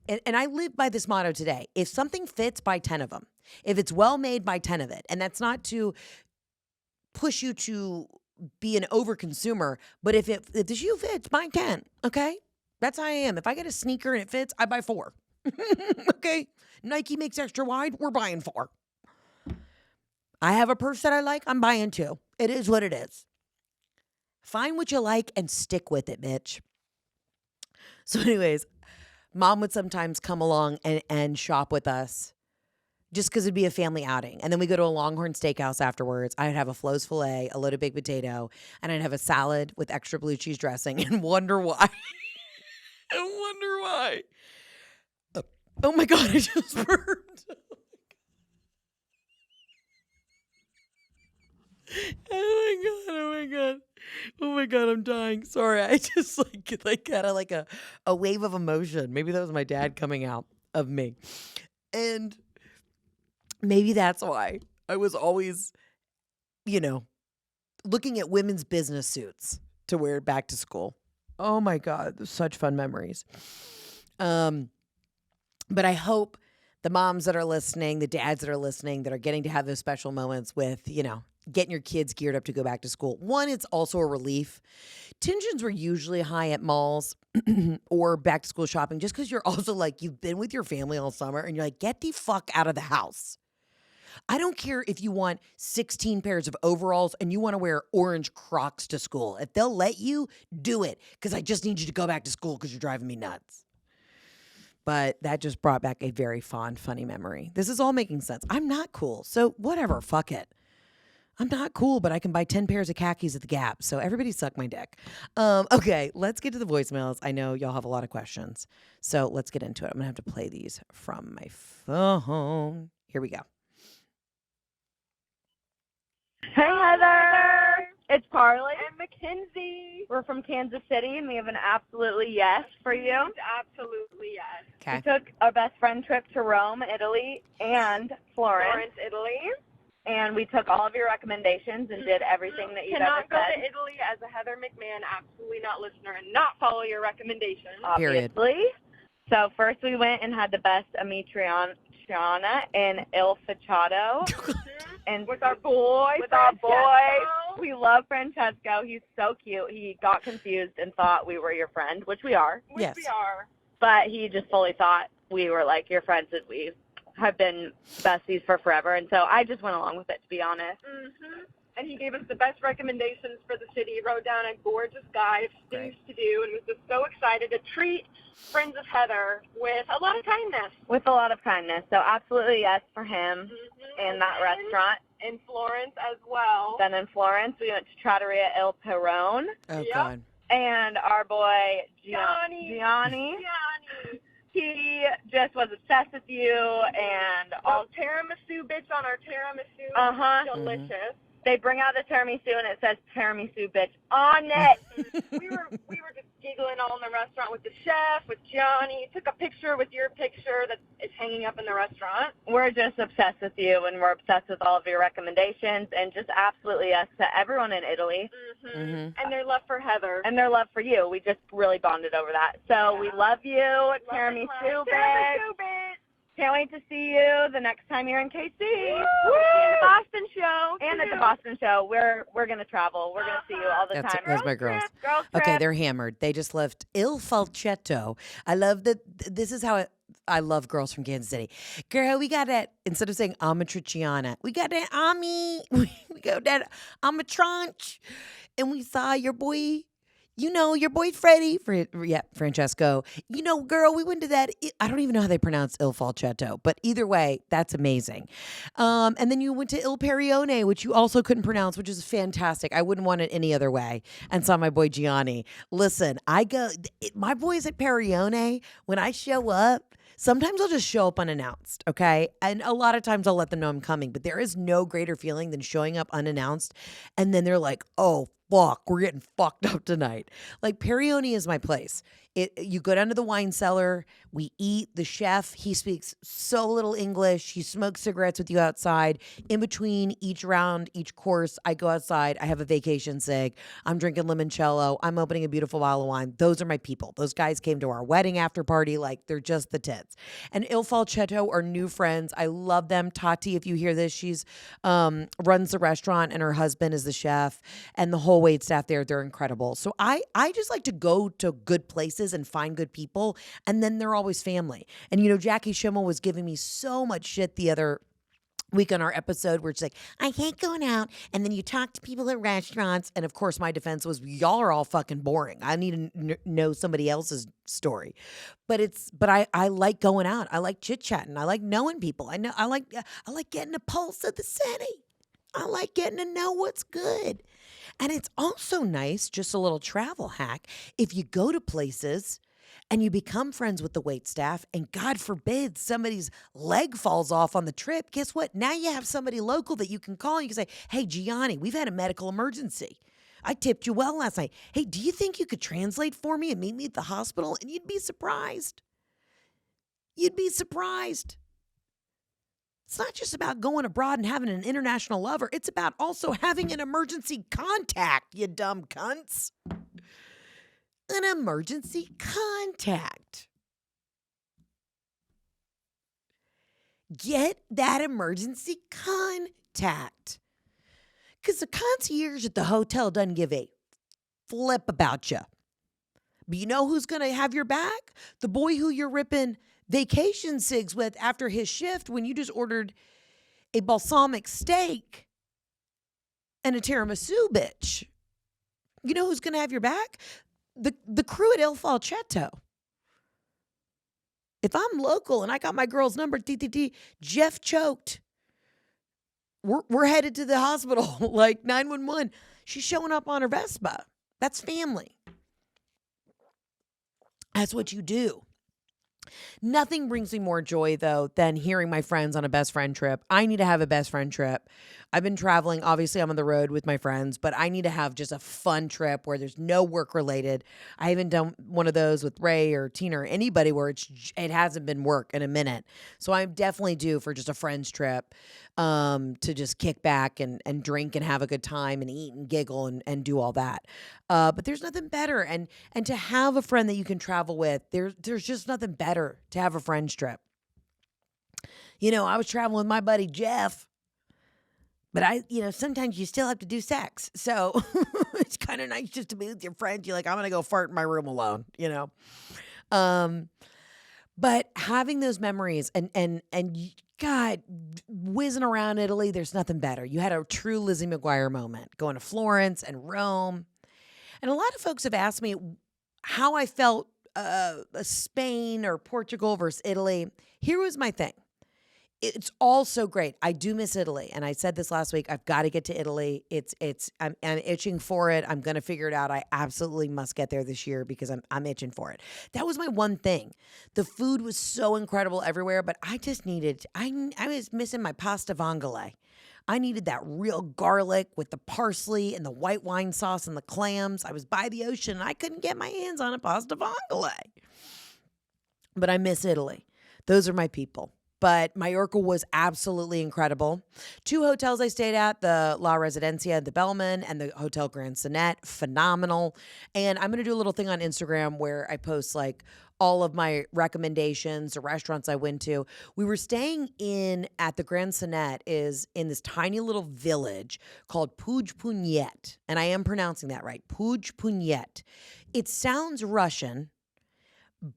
Speaker 1: and I live by this motto today, if something fits, buy 10 of them. If it's well made, buy 10 of it. And that's not to push you to be an overconsumer, but if the shoe fits, buy 10. Okay? That's how I am. If I get a sneaker and it fits, I buy 4. Okay? Nike makes extra wide, we're buying 4. I have a purse that I like, I'm buying 2. It is what it is. Find what you like and stick with it, bitch. So anyways, Mom would sometimes come along and shop with us just because it'd be a family outing. And then we go to a Longhorn Steakhouse afterwards. I'd have a Flo's filet, a loaded baked potato, and I'd have a salad with extra blue cheese dressing and wonder why. Oh my God, I just burped. Oh my God, I'm dying. Sorry, I just like had a wave of emotion. Maybe that was my dad coming out of me. And maybe that's why I was always, looking at women's business suits to wear back to school. Oh my God, such fun memories. But I hope the moms that are listening, the dads that are listening, that are getting to have those special moments with, getting your kids geared up to go back to school. One, it's also a relief. Tensions were usually high at malls or back to school shopping just because you're also like, you've been with your family all summer and you're like, get the fuck out of the house. I don't care if you want 16 pairs of overalls and you want to wear orange Crocs to school. If they'll let you, do it, because I just need you to go back to school because you're driving me nuts. But that just brought back a very fond, funny memory. This is all making sense. I'm not cool, so whatever, fuck it. I'm not cool, but I can buy 10 pairs of khakis at the Gap, so everybody suck my dick. Okay, let's get to the voicemails. I know y'all have a lot of questions, so let's get into it. I'm going to have to play these from my phone. Here we go.
Speaker 2: Hey, Heather. It's Carly.
Speaker 3: And Mackenzie.
Speaker 2: We're from Kansas City, and we have an absolutely yes for you.
Speaker 3: Absolutely yes.
Speaker 1: Okay.
Speaker 2: We took our best friend trip to Rome, Italy, and Florence,
Speaker 3: Italy.
Speaker 2: and we took all of your recommendations and did everything that you
Speaker 3: Cannot go
Speaker 2: ever
Speaker 3: to
Speaker 2: said.
Speaker 3: Italy as a Heather McMahan absolutely not listener and not follow your recommendations.
Speaker 1: Period.
Speaker 2: Obviously. So first we went and had the best amitriana in Il Facciato. And
Speaker 3: With our boy.
Speaker 2: We love Francesco. He's so cute. He got confused and thought we were your friend, which we are.
Speaker 3: Which
Speaker 1: Yes.
Speaker 3: we are.
Speaker 2: But he just fully thought we were like your friends that we have been besties for forever. And so I just went along with it, to be honest.
Speaker 3: Mm-hmm. And he gave us the best recommendations for the city, wrote down a gorgeous guide of things to do, and was just so excited to treat friends of Heather with a lot of kindness.
Speaker 2: With a lot of kindness. So absolutely yes for him
Speaker 3: Mm-hmm.
Speaker 2: and that restaurant.
Speaker 3: In Florence as well.
Speaker 2: Then in Florence, we went to Trattoria Il Perone.
Speaker 1: Oh,
Speaker 3: Yep.
Speaker 1: God.
Speaker 2: And our boy,
Speaker 3: Gianni.
Speaker 2: Gianni, he just was obsessed with you. And
Speaker 3: All tiramisu bits on our tiramisu.
Speaker 2: Uh-huh.
Speaker 3: Delicious.
Speaker 2: they bring out the tiramisu and it says tiramisu bitch on it.
Speaker 3: we were just giggling all in the restaurant with the chef, with Gianni. Took a picture with your picture that is hanging up in the restaurant.
Speaker 2: We're just obsessed with you, and we're obsessed with all of your recommendations, and just absolutely yes to everyone in Italy.
Speaker 3: Mm-hmm.
Speaker 1: Mm-hmm.
Speaker 3: And their love for Heather.
Speaker 2: And their love for you. We just really bonded over that. So we love you, tiramisu bitch.
Speaker 3: Tiramisu bitch.
Speaker 2: Can't wait to see you the next time you're in KC.
Speaker 3: Woo! And the Boston show.
Speaker 2: And at the
Speaker 3: too.
Speaker 2: Boston show. We're gonna travel. We're gonna see you all the
Speaker 1: That's
Speaker 2: time.
Speaker 1: those my girls.
Speaker 2: Girls
Speaker 1: Okay,
Speaker 2: trip.
Speaker 1: they're hammered. They just left Il Falcetto. I love that. This is how I love girls from Kansas City. Girl, we got that, instead of saying Amatriciana, we got that Ami. We got that Amatranch. And we saw your boy, your boy Freddie, Francesco. Girl, we went to that. I don't even know how they pronounce Il Falcetto, but either way, that's amazing. And then you went to Il Perione, which you also couldn't pronounce, which is fantastic. I wouldn't want it any other way. And saw my boy Gianni. Listen, my boys at Perione, when I show up, sometimes I'll just show up unannounced, okay? And a lot of times I'll let them know I'm coming, but there is no greater feeling than showing up unannounced. And then they're like, oh, fuck, we're getting fucked up tonight. Like, Perione is my place. You go down to the wine cellar, we eat, the chef, he speaks so little English, he smokes cigarettes with you outside. In between each round, each course, I go outside, I have a vacation cig, I'm drinking limoncello, I'm opening a beautiful bottle of wine. Those are my people. Those guys came to our wedding after party, like, they're just the tits. And Il Falcetto are new friends. I love them. Tati, if you hear this, she's runs the restaurant and her husband is the chef, and the whole wait staff there, they're incredible. So I just like to go to good places and find good people, and then they're always family. And Jackie Schimmel was giving me so much shit the other week on our episode where it's like, I hate going out, and then you talk to people at restaurants, and of course my defense was, y'all are all fucking boring. I need to know somebody else's story. But I like going out. I like chit-chatting. I like knowing people. I like getting a pulse of the city. I like getting to know what's good. And it's also nice, just a little travel hack, if you go to places and you become friends with the wait staff, and God forbid somebody's leg falls off on the trip, guess what? Now you have somebody local that you can call, and you can say, hey, Gianni, we've had a medical emergency. I tipped you well last night. Hey, do you think you could translate for me and meet me at the hospital? And you'd be surprised. You'd be surprised. It's not just about going abroad and having an international lover. It's about also having an emergency contact, you dumb cunts. An emergency contact. Get that emergency contact. Because the concierge at the hotel doesn't give a flip about you. But you know who's going to have your back? The boy who you're ripping vacation cigs with after his shift when you just ordered a balsamic steak and a tiramisu, bitch. You know who's going to have your back? The crew at Il Falcetto. If I'm local and I got my girl's number, Jeff choked. We're headed to the hospital, like 911. She's showing up on her Vespa. That's family. That's what you do. Nothing brings me more joy, though, than hearing my friends on a best friend trip. I need to have a best friend trip. I've been traveling. Obviously, I'm on the road with my friends, but I need to have just a fun trip where there's no work related. I haven't done one of those with Ray or Tina or anybody where it hasn't been work in a minute. So I'm definitely due for just a friend's trip to just kick back and drink and have a good time and eat and giggle and do all that. But there's nothing better. And to have a friend that you can travel with, there's just nothing better to have a friend's trip. You know, I was traveling with my buddy Jeff, but sometimes you still have to do sex. So it's kind of nice just to be with your friends. You're like, I'm going to go fart in my room alone, you know? But having those memories and God, whizzing around Italy, there's nothing better. You had a true Lizzie McGuire moment going to Florence and Rome. And a lot of folks have asked me how I felt Spain or Portugal versus Italy. Here was my thing. It's all so great. I do miss Italy. And I said this last week, I've got to get to Italy. I'm itching for it. I'm going to figure it out. I absolutely must get there this year because I'm itching for it. That was my one thing. The food was so incredible everywhere, but I just needed, I was missing my pasta vongole. I needed that real garlic with the parsley and the white wine sauce and the clams. I was by the ocean and I couldn't get my hands on a pasta vongole. But I miss Italy. Those are my people. But Mallorca was absolutely incredible. 2 hotels I stayed at, the La Residencia, the Bellman, and the Hotel Grand Sonnet, phenomenal. And I'm going to do a little thing on Instagram where I post like all of my recommendations, the restaurants I went to. We were staying at the Grand Sonnet is in this tiny little village called Puig-Punyet. And I am pronouncing that right, Puig-Punyet. It sounds Russian,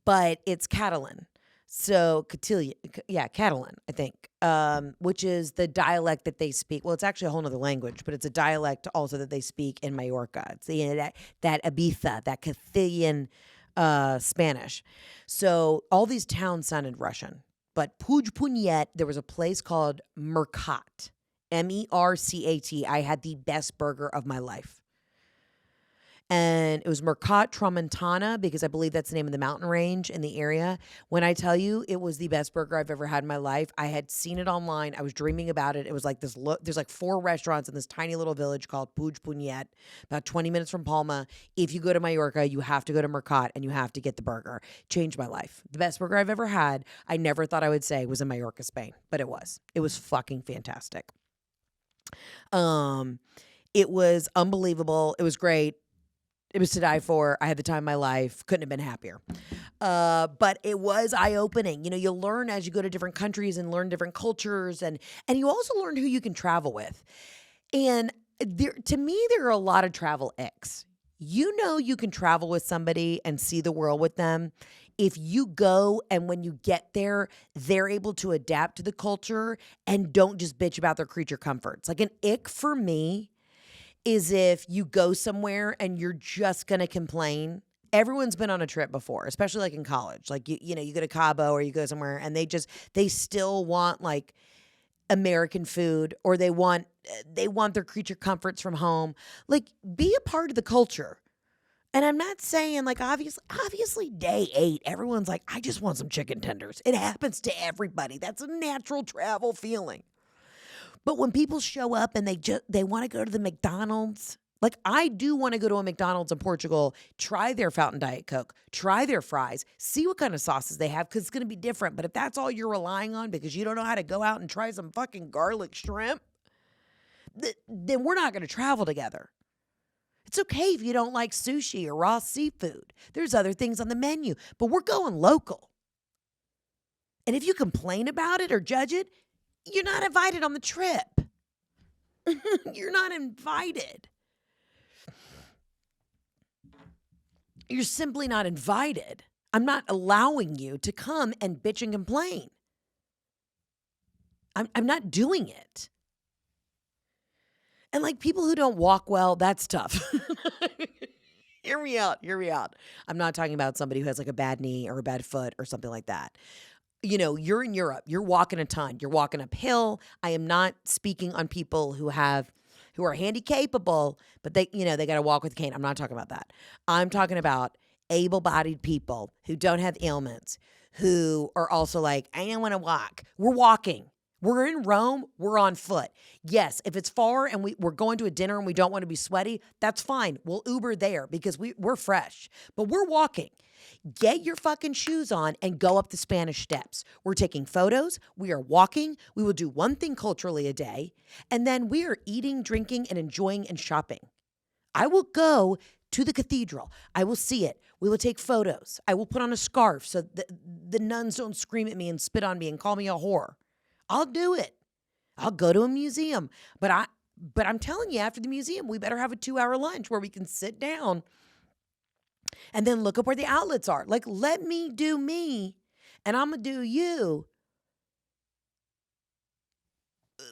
Speaker 1: but it's Catalan. So Catalan, I think, which is the dialect that they speak. Well, it's actually a whole nother language, but it's a dialect also that they speak in Mallorca. It's that Ibiza, that Castilian Spanish. So all these towns sounded Russian. But Puig-Punyet, there was a place called Mercat, Mercat. I had the best burger of my life. And it was Mercat Tramontana because I believe that's the name of the mountain range in the area. When I tell you it was the best burger I've ever had in my life, I had seen it online. I was dreaming about it. It was like this. There's like 4 restaurants in this tiny little village called Puig-Punyet, about 20 minutes from Palma. If you go to Mallorca, you have to go to Mercat and you have to get the burger. Changed my life. The best burger I've ever had. I never thought I would say was in Mallorca, Spain, but it was. It was fucking fantastic. It was unbelievable. It was great. It was to die for. I had the time of my life. Couldn't have been happier. But it was eye-opening. You know, you'll learn as you go to different countries and learn different cultures. And you also learn who you can travel with. And to me, there are a lot of travel icks. You know you can travel with somebody and see the world with them if you go and when you get there, they're able to adapt to the culture and don't just bitch about their creature comforts. Like an ick for me is if you go somewhere and you're just going to complain. Everyone's been on a trip before, especially like in college. Like, you know, you go to Cabo or you go somewhere and they still want like American food or they want their creature comforts from home. Like, be a part of the culture. And I'm not saying like, obviously day 8, everyone's like, I just want some chicken tenders. It happens to everybody. That's a natural travel feeling. But when people show up and they want to go to the McDonald's, like I do want to go to a McDonald's in Portugal, try their Fountain Diet Coke, try their fries, see what kind of sauces they have because it's going to be different. But if that's all you're relying on because you don't know how to go out and try some fucking garlic shrimp, then we're not going to travel together. It's okay if you don't like sushi or raw seafood. There's other things on the menu, but we're going local. And if you complain about it or judge it, you're not invited on the trip. You're not invited. You're simply not invited. I'm not allowing you to come and bitch and complain. I'm not doing it. And like people who don't walk well, that's tough. Hear me out. Hear me out. I'm not talking about somebody who has like a bad knee or a bad foot or something like that. You know, you're in Europe. You're walking a ton. You're walking uphill. I am not speaking on people who are handy capable, but they got to walk with a cane. I'm not talking about that. I'm talking about able-bodied people who don't have ailments, who are also like, I don't want to walk. We're walking. We're in Rome. We're on foot. Yes, if it's far and we're going to a dinner and we don't want to be sweaty, that's fine. We'll Uber there because we're fresh. But we're walking. Get your fucking shoes on and go up the Spanish Steps. We're taking photos. We are walking. We will do one thing culturally a day. And then we are eating, drinking, and enjoying and shopping. I will go to the cathedral. I will see it. We will take photos. I will put on a scarf so the nuns don't scream at me and spit on me and call me a whore. I'll do it. I'll go to a museum. But I'm telling you, after the museum, we better have a 2-hour lunch where we can sit down and then look up where the outlets are. Like, let me do me, and I'm going to do you.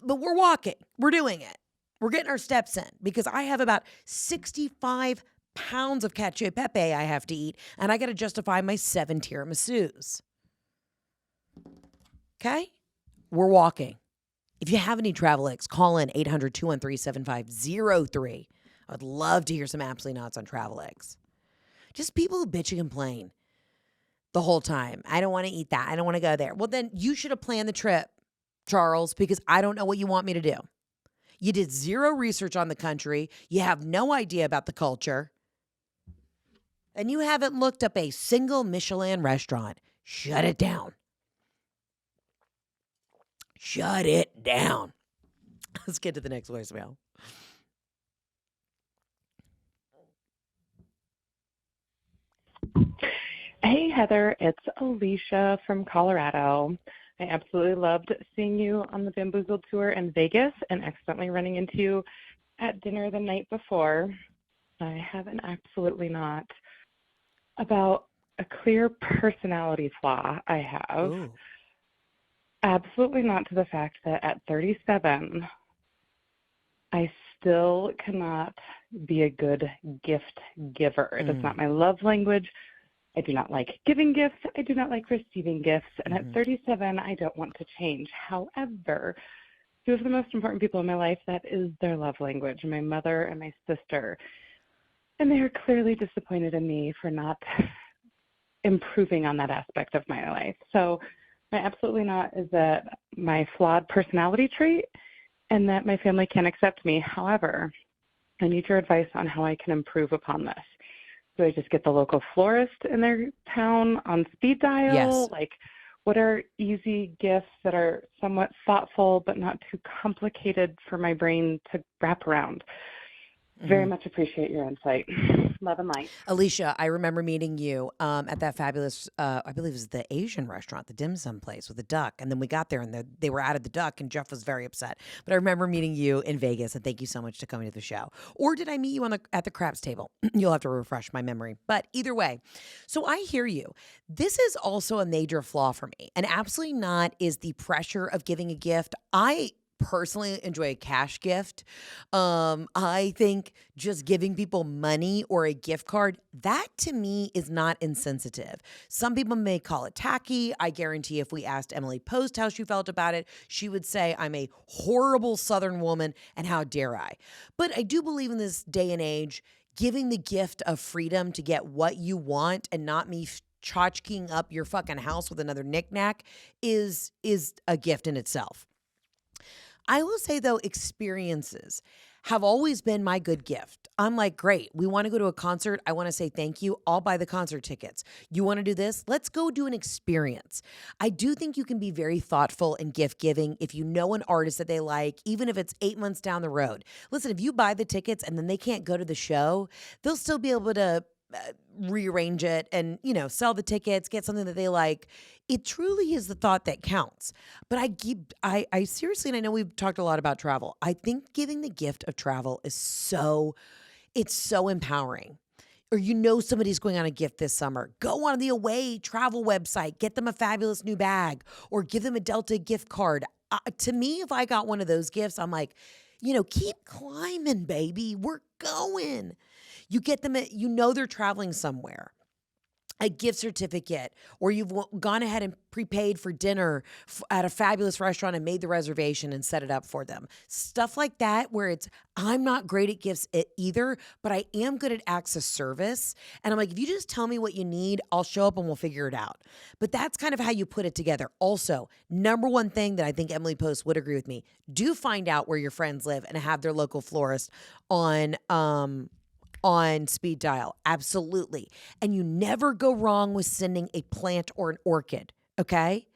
Speaker 1: But we're walking. We're doing it. We're getting our steps in because I have about 65 pounds of cacio e pepe I have to eat, and I got to justify my 7 tiramisus. Okay? We're walking. If you have any travel icks, call in 800-213-7503. I would love to hear some absolutely nuts on travel icks. Just people who bitch and complain the whole time. I don't want to eat that. I don't want to go there. Well, then you should have planned the trip, Charles, because I don't know what you want me to do. You did zero research on the country. You have no idea about the culture. And you haven't looked up a single Michelin restaurant. Shut it down. Shut it down. Let's get to the next voicemail.
Speaker 4: Hey, Heather, it's Alicia from Colorado. I absolutely loved seeing you on the Bamboozled Tour in Vegas and accidentally running into you at dinner the night before. I have an absolutely not about a clear personality flaw I have.
Speaker 1: Ooh.
Speaker 4: Absolutely not to the fact that at 37, I still cannot be a good gift giver. It is not my love language. I do not like giving gifts. I do not like receiving gifts. And at 37, I don't want to change. However, 2 of the most important people in my life, that is their love language, my mother and my sister. And they are clearly disappointed in me for not improving on that aspect of my life. So my absolutely not is that my flawed personality trait and that my family can't accept me. However, I need your advice on how I can improve upon this. Do I just get the local florist in their town on speed dial?
Speaker 1: Yes.
Speaker 4: Like, what are easy gifts that are somewhat thoughtful but not too complicated for my brain to wrap around? Very much appreciate your insight. Love and light.
Speaker 1: Alicia, I remember meeting you at that fabulous, I believe it was the Asian restaurant, the dim sum place with the duck. And then we got there and they were out of the duck and Jeff was very upset. But I remember meeting you in Vegas and thank you so much for coming to the show. Or did I meet you at the craps table? You'll have to refresh my memory. But either way, so I hear you. This is also a major flaw for me. And absolutely not is the pressure of giving a gift. I personally enjoy a cash gift. I think just giving people money or a gift card, that to me is not insensitive. Some people may call it tacky. I guarantee if we asked Emily Post how she felt about it, she would say, I'm a horrible Southern woman and how dare I. But I do believe in this day and age, giving the gift of freedom to get what you want and not me tchotchking up your fucking house with another knickknack is a gift in itself. I will say, though, experiences have always been my good gift. I'm like, great, we want to go to a concert. I want to say thank you. I'll buy the concert tickets. You want to do this? Let's go do an experience. I do think you can be very thoughtful in gift giving if you know an artist that they like, even if it's 8 months down the road. Listen, if you buy the tickets and then they can't go to the show, they'll still be able to rearrange it and, sell the tickets, get something that they like It truly is the thought that counts. But I seriously, and I know we've talked a lot about travel. I think giving the gift of travel is it's so empowering. Or somebody's going on a gift this summer. Go on the Away travel website, get them a fabulous new bag, or give them a Delta gift card. To me, if I got one of those gifts, I'm like, keep climbing, baby. We're going. You get them they're traveling somewhere. A gift certificate, or you've gone ahead and prepaid for dinner at a fabulous restaurant and made the reservation and set it up for them. Stuff like that where I'm not great at gifts either, but I am good at acts of service. And I'm like, if you just tell me what you need, I'll show up and we'll figure it out. But that's kind of how you put it together. Also, number one thing that I think Emily Post would agree with me, do find out where your friends live and have their local florist on speed dial. Absolutely. And you never go wrong with sending a plant or an orchid, okay?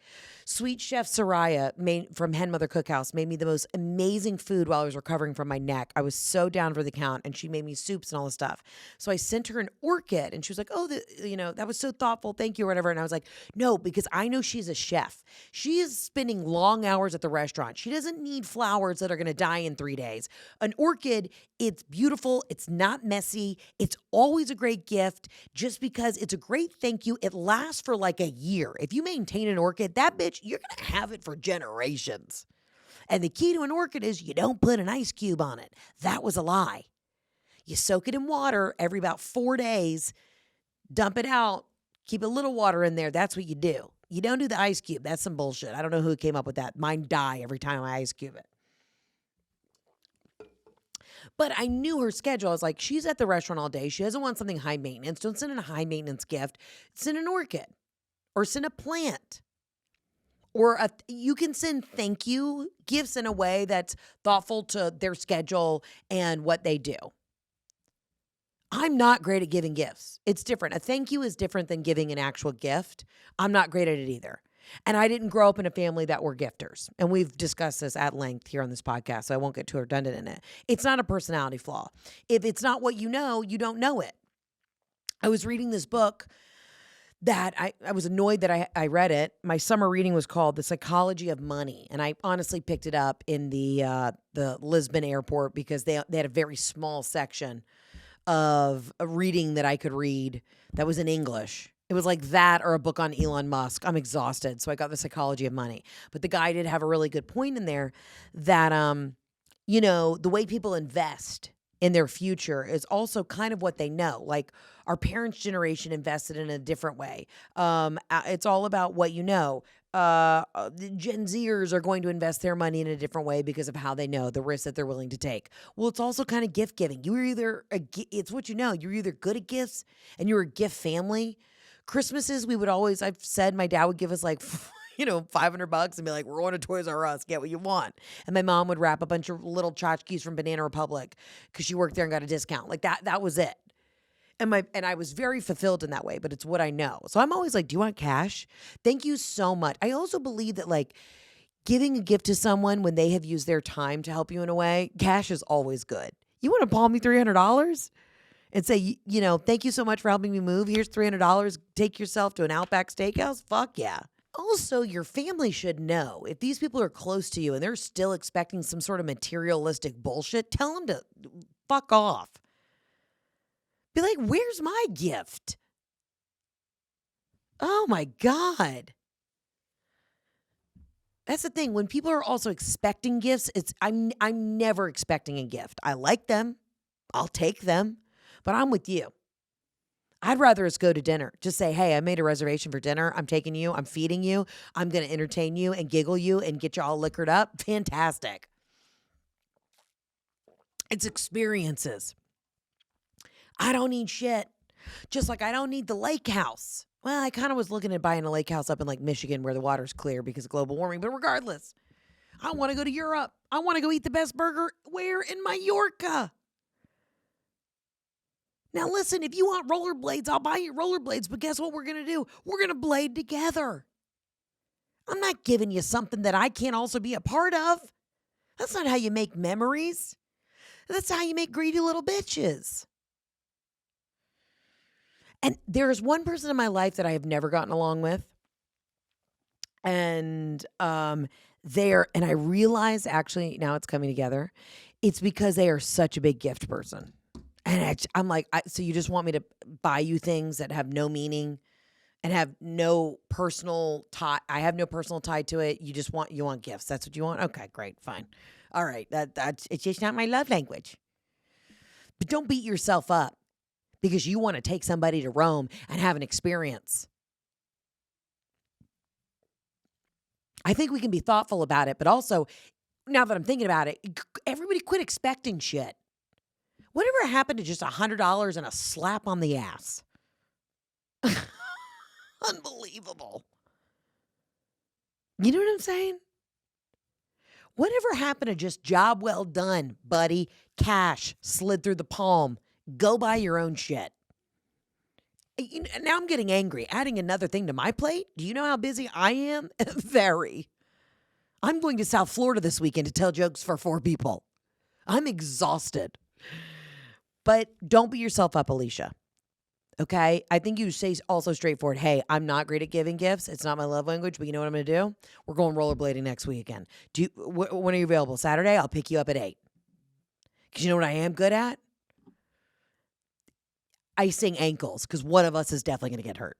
Speaker 1: Sweet Chef Soraya from Hen Mother Cookhouse made me the most amazing food while I was recovering from my neck. I was so down for the count, and she made me soups and all this stuff. So I sent her an orchid, and she was like, oh, that was so thoughtful. Thank you, or whatever. And I was like, no, because I know she's a chef. She is spending long hours at the restaurant. She doesn't need flowers that are going to die in 3 days. An orchid, it's beautiful. It's not messy. It's always a great gift just because it's a great thank you. It lasts for like a year. If you maintain an orchid, that bitch, you're going to have it for generations. And the key to an orchid is you don't put an ice cube on it. That was a lie. You soak it in water every about 4 days, dump it out, keep a little water in there. That's what you do. You don't do the ice cube. That's some bullshit. I don't know who came up with that. Mine die every time I ice cube it. But I knew her schedule. I was like, she's at the restaurant all day. She doesn't want something high maintenance. Don't send in a high maintenance gift. Send an orchid or send a plant. Or you can send thank you gifts in a way that's thoughtful to their schedule and what they do. I'm not great at giving gifts. It's different. A thank you is different than giving an actual gift. I'm not great at it either. And I didn't grow up in a family that were gifters. And we've discussed this at length here on this podcast, so I won't get too redundant in it. It's not a personality flaw. If it's not what you know, you don't know it. I was reading this book that I was annoyed that I read it. My summer reading was called The Psychology of Money. And I honestly picked it up in the Lisbon airport because they had a very small section of a reading that I could read that was in English. It was like that or a book on Elon Musk. I'm exhausted. So I got The Psychology of Money. But the guy did have a really good point in there that, the way people invest in their future is also kind of what they know. Like our parents' generation invested in a different way. It's all about what you know. The Gen Zers are going to invest their money in a different way because of how they know the risks that they're willing to take. Well, it's also kind of gift giving. It's what you know. You're either good at gifts and you're a gift family. Christmases, I've said my dad would give us like, $500 and be like, we're going to Toys R Us, get what you want. And my mom would wrap a bunch of little tchotchkes from Banana Republic because she worked there and got a discount. Like that was it. And I was very fulfilled in that way, but it's what I know. So I'm always like, do you want cash? Thank you so much. I also believe that like giving a gift to someone when they have used their time to help you in a way, cash is always good. You want to palm me $300? And say, thank you so much for helping me move. Here's $300. Take yourself to an Outback Steakhouse. Fuck yeah. Also, your family should know if these people are close to you and they're still expecting some sort of materialistic bullshit, tell them to fuck off. Be like, where's my gift? Oh my God. That's the thing. When people are also expecting gifts, I'm never expecting a gift. I like them. I'll take them. But I'm with you. I'd rather us go to dinner. Just say, hey, I made a reservation for dinner. I'm taking you. I'm feeding you. I'm going to entertain you and giggle you and get you all liquored up. Fantastic. It's experiences. I don't need shit. Just like I don't need the lake house. Well, I kind of was looking at buying a lake house up in like Michigan where the water's clear because of global warming. But regardless, I want to go to Europe. I want to go eat the best burger. Where? In Mallorca. Now, listen, if you want rollerblades, I'll buy you rollerblades. But guess what we're going to do? We're going to blade together. I'm not giving you something that I can't also be a part of. That's not how you make memories. That's how you make greedy little bitches. And there's one person in my life that I have never gotten along with. And and I realize actually now it's coming together. It's because they are such a big gift person. And I'm like, so you just want me to buy you things that have no meaning and have no personal tie? I have no personal tie to it. You want gifts. That's what you want? Okay, great, fine. All right, it's just not my love language. But don't beat yourself up because you want to take somebody to Rome and have an experience. I think we can be thoughtful about it, but also, now that I'm thinking about it, everybody quit expecting shit. Whatever happened to just $100 and a slap on the ass? Unbelievable. You know what I'm saying? Whatever happened to just job well done, buddy? Cash slid through the palm. Go buy your own shit. Now I'm getting angry. Adding another thing to my plate? Do you know how busy I am? Very. I'm going to South Florida this weekend to tell jokes for 4 people. I'm exhausted. But don't beat yourself up, Alicia. Okay? I think you say also straightforward, hey, I'm not great at giving gifts. It's not my love language, but you know what I'm going to do? We're going rollerblading next weekend. When are you available? Saturday? I'll pick you up at 8. Because you know what I am good at? Icing ankles, because one of us is definitely going to get hurt.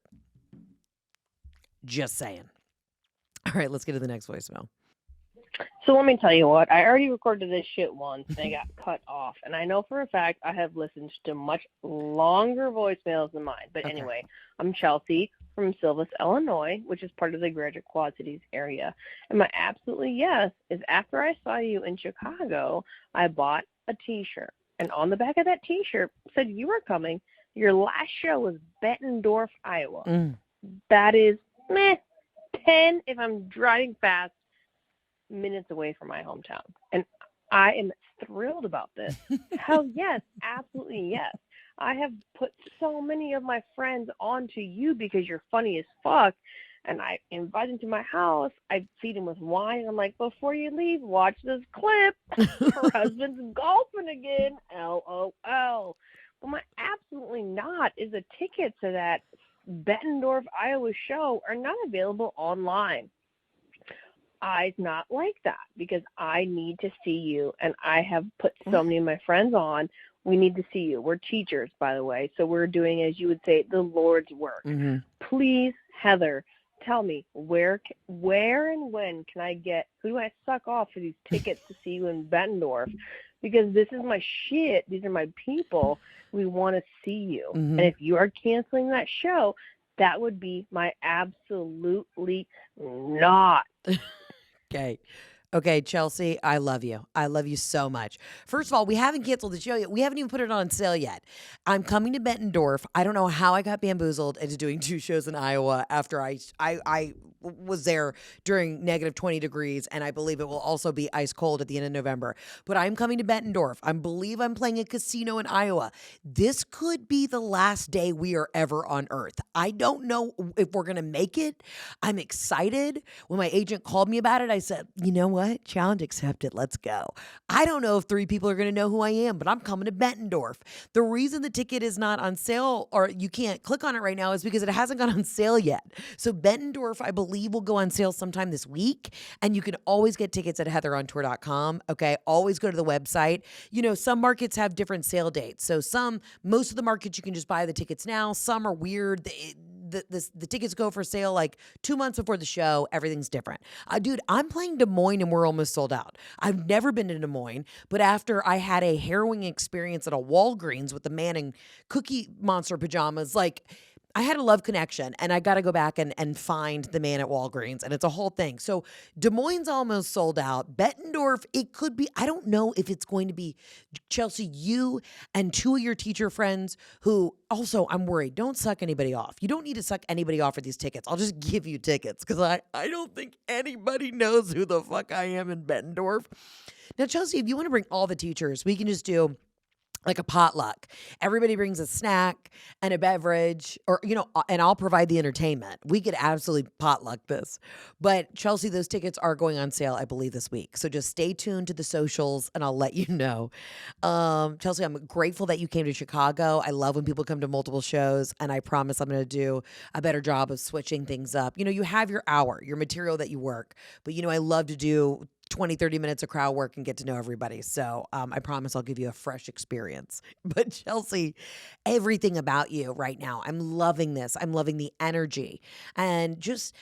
Speaker 1: Just saying. All right, let's get to the next voicemail.
Speaker 5: So let me tell you what, I already recorded this shit once and I got cut off. And I know for a fact I have listened to much longer voicemails than mine. But anyway, I'm Chelsea from Silvis, Illinois, which is part of the Greater Quad Cities area. And my absolutely yes is after I saw you in Chicago, I bought a T-shirt. And on the back of that T-shirt said you were coming. Your last show was Bettendorf, Iowa. That is 10 if I'm driving fast minutes away from my hometown. And I am thrilled about this. Hell yes, absolutely yes. I have put so many of my friends onto you because you're funny as fuck. And I invite them to my house. I feed them with wine. I'm like, before you leave, watch this clip. Her husband's golfing again. LOL. But my absolutely not is the tickets to that Bettendorf, Iowa show are not available online. I's not like that because I need to see you, and I have put so many of my friends on. We need to see you. We're teachers, by the way, so we're doing, as you would say, the Lord's work. Please, Heather, tell me where and when can I get? Who do I suck off for these tickets to see you in Bettendorf? Because this is my shit. These are my people. We want to see you. And if you are canceling that show, that would be my absolutely not.
Speaker 1: Okay, Chelsea, I love you. I love you so much. First of all, we haven't canceled the show yet. We haven't even put it on sale yet. I'm coming to Bettendorf. I don't know how I got bamboozled into doing 2 shows in Iowa after I was there during negative 20 degrees, and I believe it will also be ice cold at the end of November. But I'm coming to Bettendorf. I believe I'm playing a casino in Iowa. This could be the last day we are ever on Earth. I don't know if we're going to make it. I'm excited. When my agent called me about it, I said, you know what? Challenge accepted. Let's go. I don't know if 3 people are going to know who I am, but I'm coming to Bettendorf. The reason the ticket is not on sale, or you can't click on it right now, is because it hasn't gone on sale yet. So Bettendorf, I believe, will go on sale sometime this week, and you can always get tickets at heatherontour.com. Okay, always go to the website. You know, some markets have different sale dates. So most of the markets you can just buy the tickets now. Some are weird. The tickets go for sale like 2 months before the show. Everything's different. Dude, I'm playing Des Moines and we're almost sold out. I've never been to Des Moines, but after I had a harrowing experience at a Walgreens with the man in Cookie Monster pajamas, like, I had a love connection, and I got to go back and find the man at Walgreens, and it's a whole thing. So Des Moines almost sold out. Bettendorf, it could be, I don't know if it's going to be, Chelsea, you and 2 of your teacher friends who, also, I'm worried, don't suck anybody off. You don't need to suck anybody off for these tickets. I'll just give you tickets because I don't think anybody knows who the fuck I am in Bettendorf. Now, Chelsea, if you want to bring all the teachers, we can just do like a potluck. Everybody brings a snack and a beverage, or, and I'll provide the entertainment. We could absolutely potluck this. But Chelsea, those tickets are going on sale, I believe, this week. So just stay tuned to the socials and I'll let you know. Chelsea, I'm grateful that you came to Chicago. I love when people come to multiple shows, and I promise I'm going to do a better job of switching things up. You have your hour, your material that you work, but I love to do 20, 30 minutes of crowd work and get to know everybody. So I promise I'll give you a fresh experience. But Chelsea, everything about you right now, I'm loving this. I'm loving the energy and just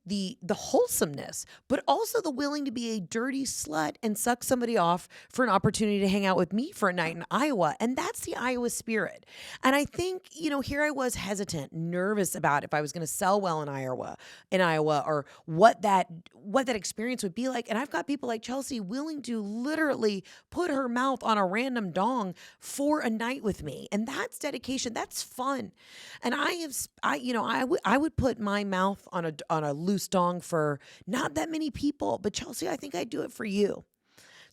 Speaker 1: the wholesomeness, but also the willing to be a dirty slut and suck somebody off for an opportunity to hang out with me for a night in Iowa. And that's the Iowa spirit. And I think, here I was hesitant, nervous about if I was going to sell well in Iowa, or what that experience would be like. And I've got people like Chelsea willing to literally put her mouth on a random dong for a night with me. And that's dedication. That's fun. And I would put my mouth on a loose dong for not that many people, but Chelsea, I think I'd do it for you.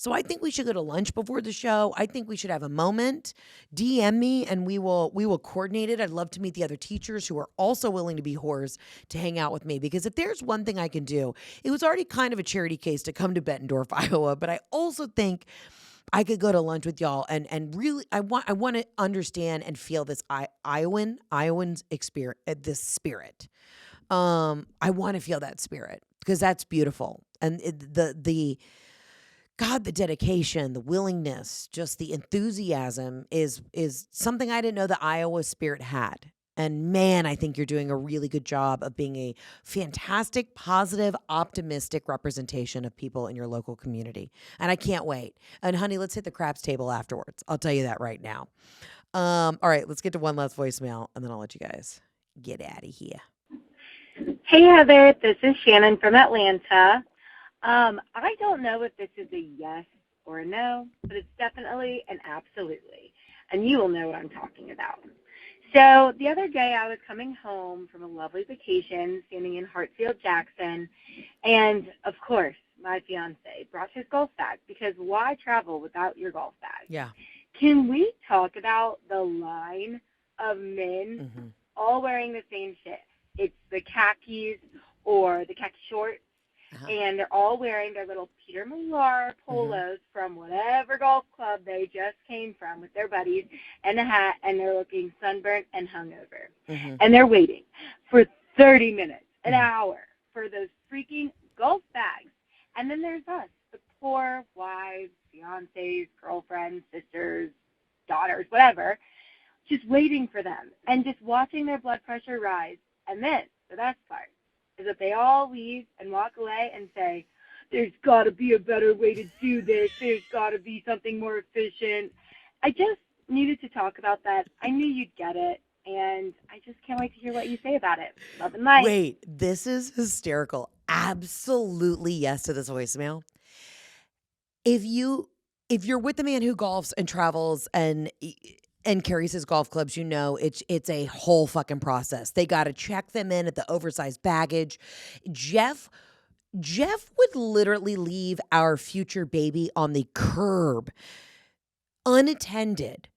Speaker 1: So I think we should go to lunch before the show. I think we should have a moment. DM me and we will coordinate it. I'd love to meet the other teachers who are also willing to be whores to hang out with me, because if there's one thing I can do, it was already kind of a charity case to come to Bettendorf, Iowa, but I also think I could go to lunch with y'all and really I want to understand and feel this Iowan's experience, this spirit. I want to feel that spirit because that's beautiful. And the dedication, the willingness, just the enthusiasm is something I didn't know the Iowa spirit had. And man, I think you're doing a really good job of being a fantastic, positive, optimistic representation of people in your local community. And I can't wait. And honey, let's hit the craps table afterwards. I'll tell you that right now. All right, let's get to one last voicemail and then I'll let you guys get out of here.
Speaker 6: Hey, Heather, this is Shannon from Atlanta. I don't know if this is a yes or a no, but it's definitely an absolutely. And you will know what I'm talking about. So the other day I was coming home from a lovely vacation, standing in Hartsfield, Jackson, and of course my fiance brought his golf bag, because why travel without your golf bag?
Speaker 1: Yeah.
Speaker 6: Can we talk about the line of men all wearing the same shit? It's the khakis or the khaki shorts. And they're all wearing their little Peter Millar polos from whatever golf club they just came from with their buddies, and a hat, and they're looking sunburnt and hungover. And they're waiting for 30 minutes, an hour, for those freaking golf bags. And then there's us, the poor wives, fiancés, girlfriends, sisters, daughters, whatever, just waiting for them and just watching their blood pressure rise. And then the best part is that they all leave and walk away and say, there's got to be a better way to do this. There's got to be something more efficient. I just needed to talk about that. I knew you'd get it, and I just can't wait to hear what you say about it. Love and light.
Speaker 1: Wait, this is hysterical. Absolutely yes to this voicemail. If you're with the man who golfs and travels and carries his golf clubs, it's a whole fucking process. They got to check them in at the oversized baggage. Jeff would literally leave our future baby on the curb, unattended,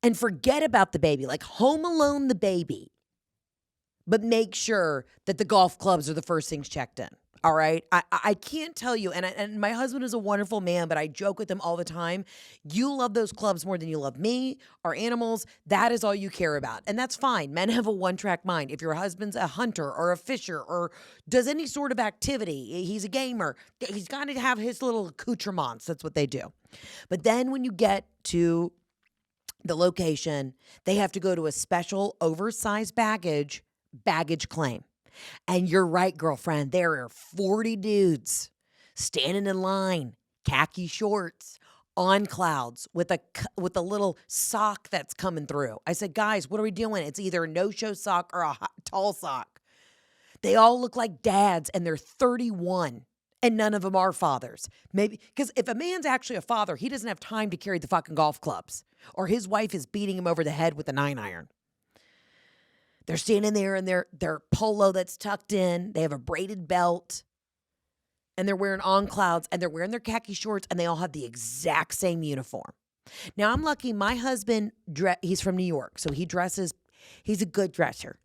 Speaker 1: and forget about the baby, like home alone the baby, but make sure that the golf clubs are the first things checked in. All right. I can't tell you. And my husband is a wonderful man, but I joke with him all the time. You love those clubs more than you love me, our animals. That is all you care about. And that's fine. Men have a one-track mind. If your husband's a hunter or a fisher or does any sort of activity, he's a gamer, he's got to have his little accoutrements. That's what they do. But then when you get to the location, they have to go to a special oversized baggage claim. And you're right, girlfriend. There are 40 dudes standing in line, khaki shorts, on clouds with a little sock that's coming through. I said, guys, what are we doing? It's either a no-show sock or a tall sock. They all look like dads, and they're 31, and none of them are fathers. Maybe because if a man's actually a father, he doesn't have time to carry the fucking golf clubs, or his wife is beating him over the head with a 9-iron. They're standing there in their polo that's tucked in. They have a braided belt. And they're wearing on clouds. And they're wearing their khaki shorts. And they all have the exact same uniform. Now, I'm lucky. My husband, he's from New York, so he's a good dresser.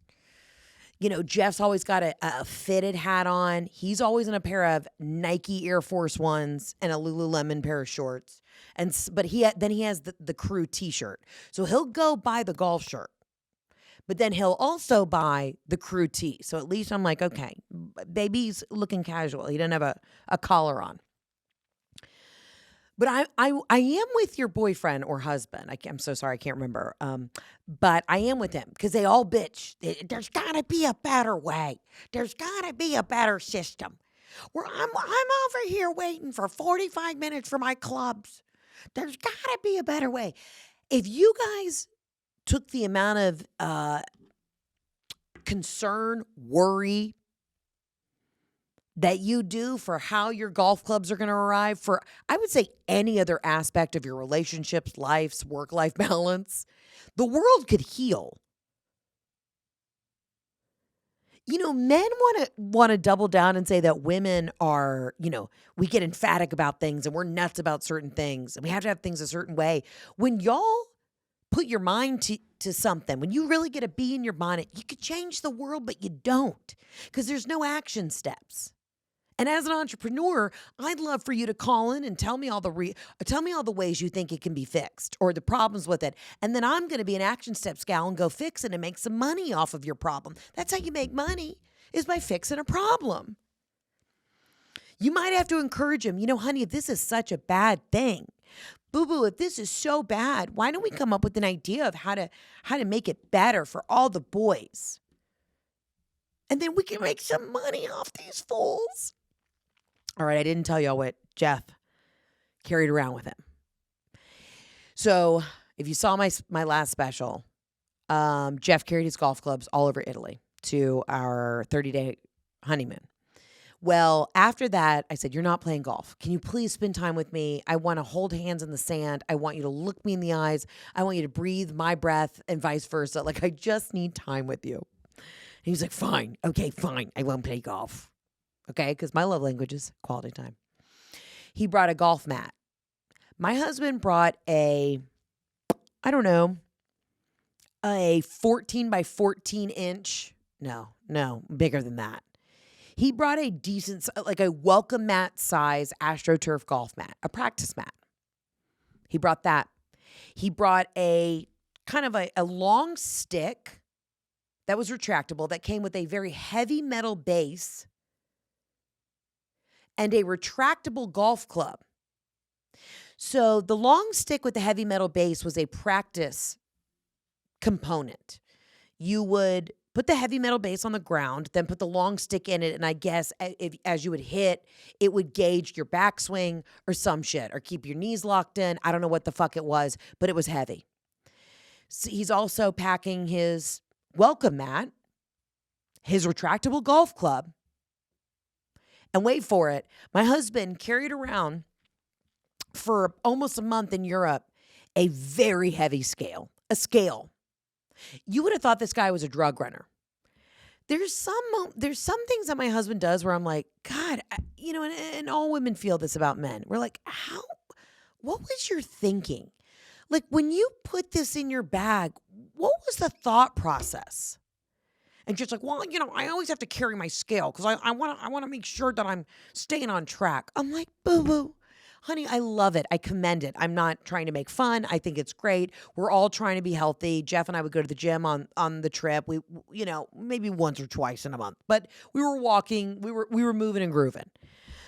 Speaker 1: Jeff's always got a fitted hat on. He's always in a pair of Nike Air Force Ones and a Lululemon pair of shorts. But he has the crew T-shirt. So he'll go buy the golf shirt, but then he'll also buy the crew tee. So at least I'm like, okay, baby's looking casual. He doesn't have a collar on. But I am with your boyfriend or husband. I'm so sorry, I can't remember. But I am with him because they all bitch. There's got to be a better way. There's got to be a better system. Where I'm over here waiting for 45 minutes for my clubs. There's got to be a better way. If you guys took the amount of concern, worry, that you do for how your golf clubs are going to arrive for, I would say, any other aspect of your relationships, lives, work-life balance, the world could heal. Men want to double down and say that women are, we get emphatic about things and we're nuts about certain things and we have to have things a certain way. When y'all put your mind to something, when you really get a bee in your bonnet, you could change the world, but you don't because there's no action steps. And as an entrepreneur, I'd love for you to call in and tell me all the ways you think it can be fixed or the problems with it. And then I'm going to be an action steps gal and go fix it and make some money off of your problem. That's how you make money, is by fixing a problem. You might have to encourage him, honey, if this is such a bad thing, boo-boo, if this is so bad, why don't we come up with an idea of how to make it better for all the boys? And then we can make some money off these fools. All right, I didn't tell y'all what Jeff carried around with him. So if you saw my last special, Jeff carried his golf clubs all over Italy to our 30-day honeymoon. Well, after that, I said, you're not playing golf. Can you please spend time with me? I want to hold hands in the sand. I want you to look me in the eyes. I want you to breathe my breath and vice versa. Like, I just need time with you. And he was like, fine. Okay, fine. I won't play golf. Okay, because my love language is quality time. He brought a golf mat. My husband brought a 14 by 14 inch. No, bigger than that. He brought a decent, like a welcome mat size AstroTurf golf mat, a practice mat. He brought that. He brought a kind of a long stick that was retractable that came with a very heavy metal base and a retractable golf club. So the long stick with the heavy metal base was a practice component. You would put the heavy metal base on the ground, then put the long stick in it, and I guess as you would hit, it would gauge your backswing or some shit, or keep your knees locked in. I don't know what the fuck it was, but it was heavy. So he's also packing his welcome mat, his retractable golf club, and wait for it, my husband carried around for almost a month in Europe a very heavy scale, a scale. You would have thought this guy was a drug runner. There's some things that my husband does where I'm like, God, and all women feel this about men. We're like, what was your thinking? Like, when you put this in your bag, what was the thought process? And she's like, well, I always have to carry my scale because I want to make sure that I'm staying on track. I'm like, boo-boo. Honey, I love it. I commend it. I'm not trying to make fun. I think it's great. We're all trying to be healthy. Jeff and I would go to the gym on the trip. We, maybe once or twice in a month. But we were walking. We were moving and grooving.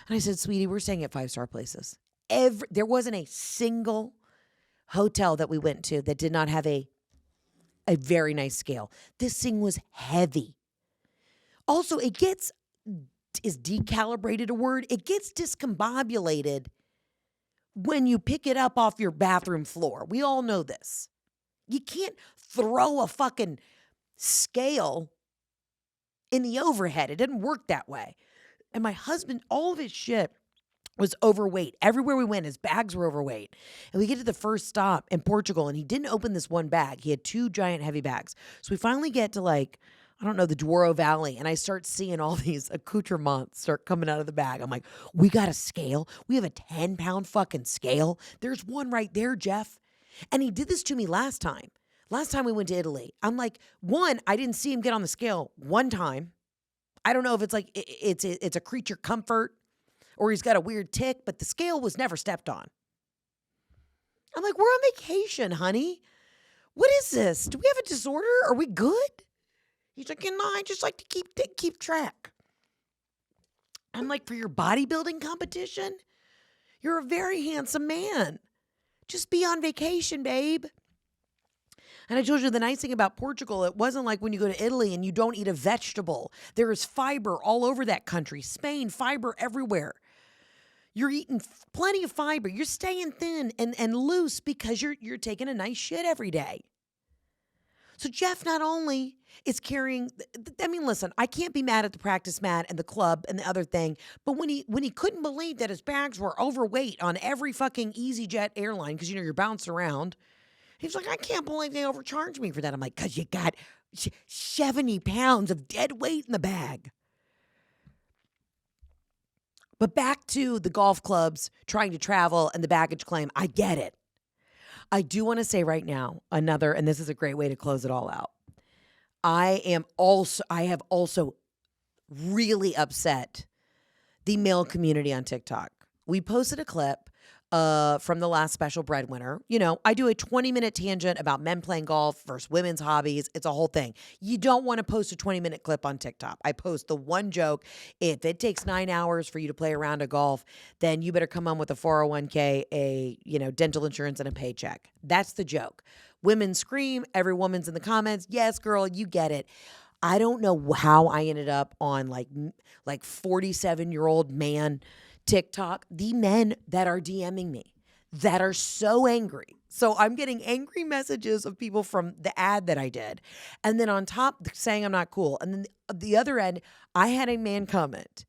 Speaker 1: And I said, sweetie, we're staying at 5-star places. There wasn't a single hotel that we went to that did not have a very nice scale. This thing was heavy. Also, is decalibrated a word? It gets discombobulated when you pick it up off your bathroom floor. We all know this. You can't throw a fucking scale in the overhead. It didn't work that way. And my husband, all of his shit was overweight. Everywhere we went, his bags were overweight. And we get to the first stop in Portugal, and he didn't open this one bag. He had 2 giant heavy bags. So we finally get to I don't know, the Douro Valley, and I start seeing all these accoutrements start coming out of the bag. I'm like, we got a scale? We have a 10-pound fucking scale? There's one right there, Jeff. And he did this to me last time. Last time we went to Italy. I'm like, one, I didn't see him get on the scale one time. I don't know if it's like it's a creature comfort or he's got a weird tick, but the scale was never stepped on. I'm like, we're on vacation, honey. What is this? Do we have a disorder? Are we good? He's like, no, I just like to keep track. I'm like, for your bodybuilding competition? You're a very handsome man. Just be on vacation, babe. And I told you the nice thing about Portugal, it wasn't like when you go to Italy and you don't eat a vegetable. There is fiber all over that country. Spain, fiber everywhere. You're eating plenty of fiber. You're staying thin and loose because you're taking a nice shit every day. So Jeff not only is carrying, I mean, listen, I can't be mad at the practice mat and the club and the other thing, but when he couldn't believe that his bags were overweight on every fucking EasyJet airline, because, you're bouncing around, he's like, I can't believe they overcharged me for that. I'm like, because you got 70 pounds of dead weight in the bag. But back to the golf clubs trying to travel and the baggage claim, I get it. I do want to say right now, and this is a great way to close it all out. I have also really upset the male community on TikTok. We posted a clip from the last special Breadwinner. I do a 20-minute tangent about men playing golf versus women's hobbies. It's a whole thing. You don't want to post a 20-minute clip on TikTok. I post the one joke. If it takes 9 hours for you to play a round of golf, then you better come on with a 401k, dental insurance, and a paycheck. That's the joke. Women scream. Every woman's in the comments. Yes, girl, you get it. I don't know how I ended up on like 47-year-old man TikTok, the men that are DMing me that are so angry. So I'm getting angry messages of people from the ad that I did. And then on top saying I'm not cool. And then the other end, I had a man comment,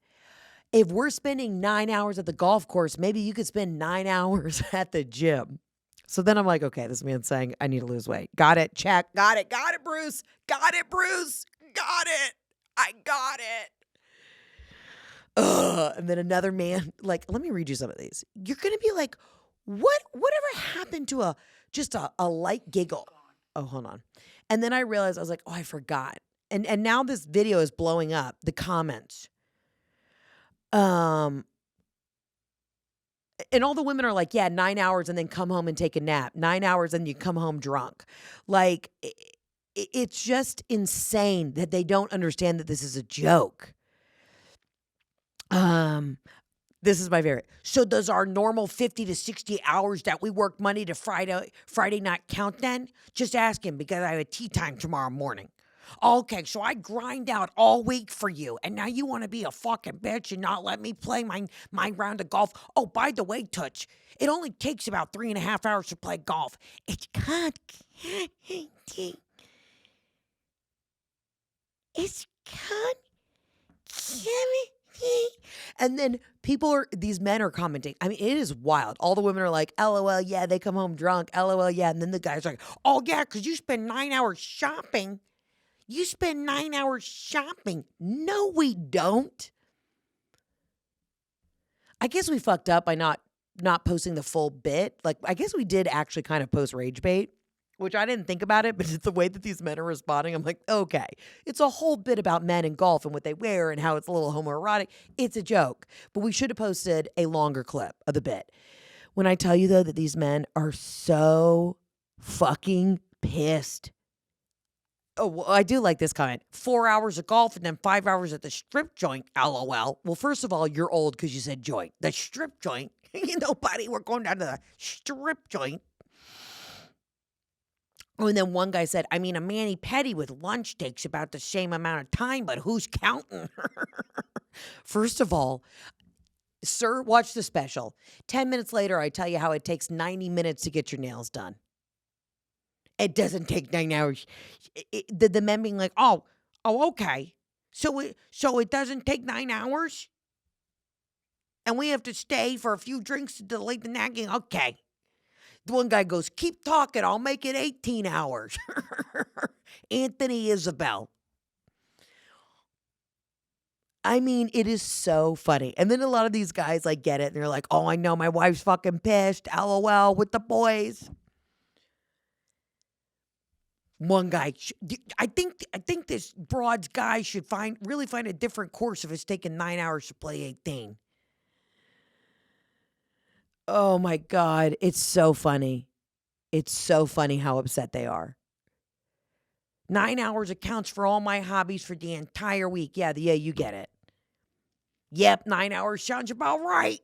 Speaker 1: if we're spending 9 hours at the golf course, maybe you could spend 9 hours at the gym. So then I'm like, okay, this man's saying I need to lose weight. Got it. Check. Got it, Bruce. Got it, Bruce. Got it. I got it. And then another man, let me read you some of these. You're going to be like, whatever happened to just a light giggle? Oh, hold on. And then I realized, I was like, oh, I forgot. And now this video is blowing up, the comments. And all the women are like, yeah, 9 hours and then come home and take a nap. 9 hours and you come home drunk. Like, it's just insane that they don't understand that this is a joke. This is my favorite. So does our normal 50 to 60 hours that we work Monday to Friday not count then? Just ask him because I have a tea time tomorrow morning. Okay, so I grind out all week for you, and now you want to be a fucking bitch and not let me play my round of golf. Oh, by the way, Touch, it only takes about 3.5 hours to play golf. It's and then these men are commenting. I mean, it is wild. All the women are like, LOL, yeah, they come home drunk. LOL, yeah. And then the guy's like, oh, yeah, because you spend 9 hours shopping. You spend 9 hours shopping. No, we don't. I guess we fucked up by not posting the full bit. Like, I guess we did actually kind of post rage bait, which I didn't think about it, but it's the way that these men are responding. I'm like, okay, it's a whole bit about men and golf and what they wear and how it's a little homoerotic. It's a joke, but we should have posted a longer clip of the bit. When I tell you, though, that these men are so fucking pissed. Oh, well, I do like this comment. 4 hours of golf and then 5 hours at the strip joint, LOL. Well, first of all, you're old because you said joint. The strip joint. Buddy, we're going down to the strip joint. Oh, and then one guy said, I mean, a mani-pedi with lunch takes about the same amount of time, but who's counting? First of all, sir, watch the special. 10 minutes later, I tell you how it takes 90 minutes to get your nails done. It doesn't take 9 hours. The men being like, oh, okay. So it doesn't take 9 hours? And we have to stay for a few drinks to delay the nagging? Okay. The one guy goes, keep talking. I'll make it 18 hours. Anthony Isabel. I mean, it is so funny. And then a lot of these guys like get it and they're like, oh, I know my wife's fucking pissed. LOL with the boys. One guy, I think this broad's guy should really find a different course if it's taking 9 hours to play 18. Oh my God. It's so funny. It's so funny how upset they are. 9 hours accounts for all my hobbies for the entire week. Yeah, you get it. Yep, 9 hours sounds about right.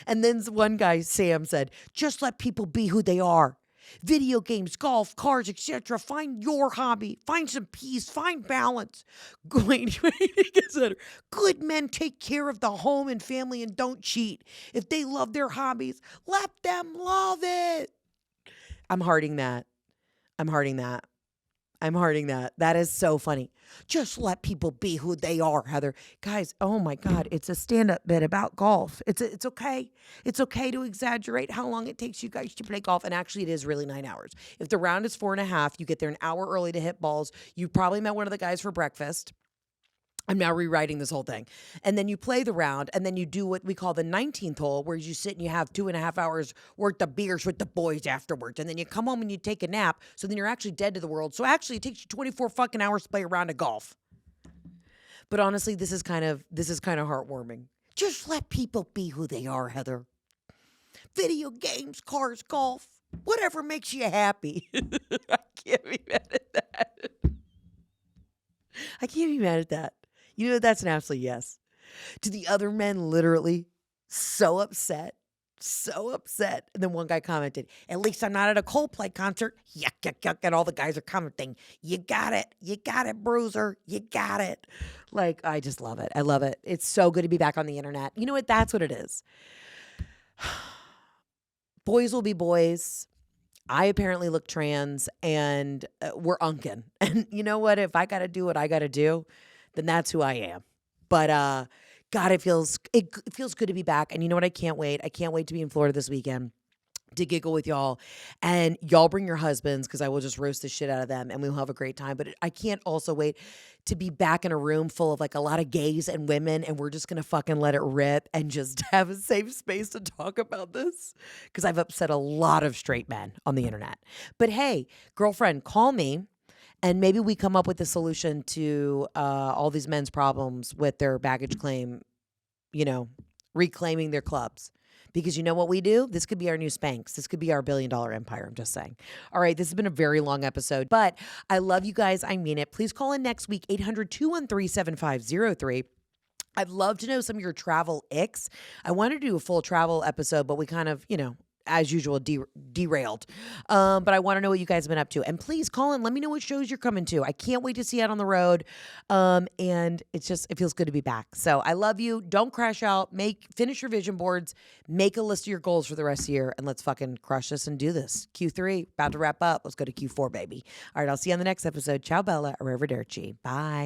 Speaker 1: And then one guy, Sam, said, just let people be who they are. Video games, golf, cars, etc. Find your hobby. Find some peace. Find balance. Good men take care of the home and family and don't cheat. If they love their hobbies, let them love it. I'm hearting that. That is so funny. Just let people be who they are, Heather. Guys, oh my God, it's a stand-up bit about golf. It's okay. It's okay to exaggerate how long it takes you guys to play golf. And actually, it is really 9 hours. If the round is 4.5, you get there an hour early to hit balls. You probably met one of the guys for breakfast. I'm now rewriting this whole thing. And then you play the round, and then you do what we call the 19th hole, where you sit and you have 2.5 hours worth of beers with the boys afterwards. And then you come home and you take a nap, so then you're actually dead to the world. So actually, it takes you 24 fucking hours to play a round of golf. But honestly, this is kind of heartwarming. Just let people be who they are, Heather. Video games, cars, golf, whatever makes you happy. I can't be mad at that. You know, that's an absolute yes. To the other men, literally so upset. And then one guy commented, at least I'm not at a Coldplay concert. Yuck, yuck, yuck. And all the guys are commenting, you got it, Bruiser. You got it. Like, I just love it. I love it. It's so good to be back on the internet. You know what? That's what it is. Boys will be boys. I apparently look trans, and we're unkin. And you know what? If I got to do what I got to do, then that's who I am. But God, it feels good to be back. And you know what? I can't wait. I can't wait to be in Florida this weekend to giggle with y'all. And y'all bring your husbands, because I will just roast the shit out of them and we'll have a great time. But I can't also wait to be back in a room full of like a lot of gays and women, and we're just going to fucking let it rip and just have a safe space to talk about this, because I've upset a lot of straight men on the internet. But hey, girlfriend, call me. And maybe we come up with a solution to all these men's problems with their baggage claim, reclaiming their clubs. Because you know what we do? This could be our new Spanx. This could be our $1 billion empire. I'm just saying. All right, this has been a very long episode, but I love you guys. I mean it. Please call in next week, 800-213-7503. I'd love to know some of your travel icks. I wanted to do a full travel episode, but we kind of, as usual, derailed. But I want to know what you guys have been up to. And please call in. Let me know what shows you're coming to. I can't wait to see you out on the road. And it feels good to be back. So I love you. Don't crash out. Finish your vision boards. Make a list of your goals for the rest of the year. And let's fucking crush this and do this. Q3, about to wrap up. Let's go to Q4, baby. All right, I'll see you on the next episode. Ciao, Bella. Arrivederci. Bye.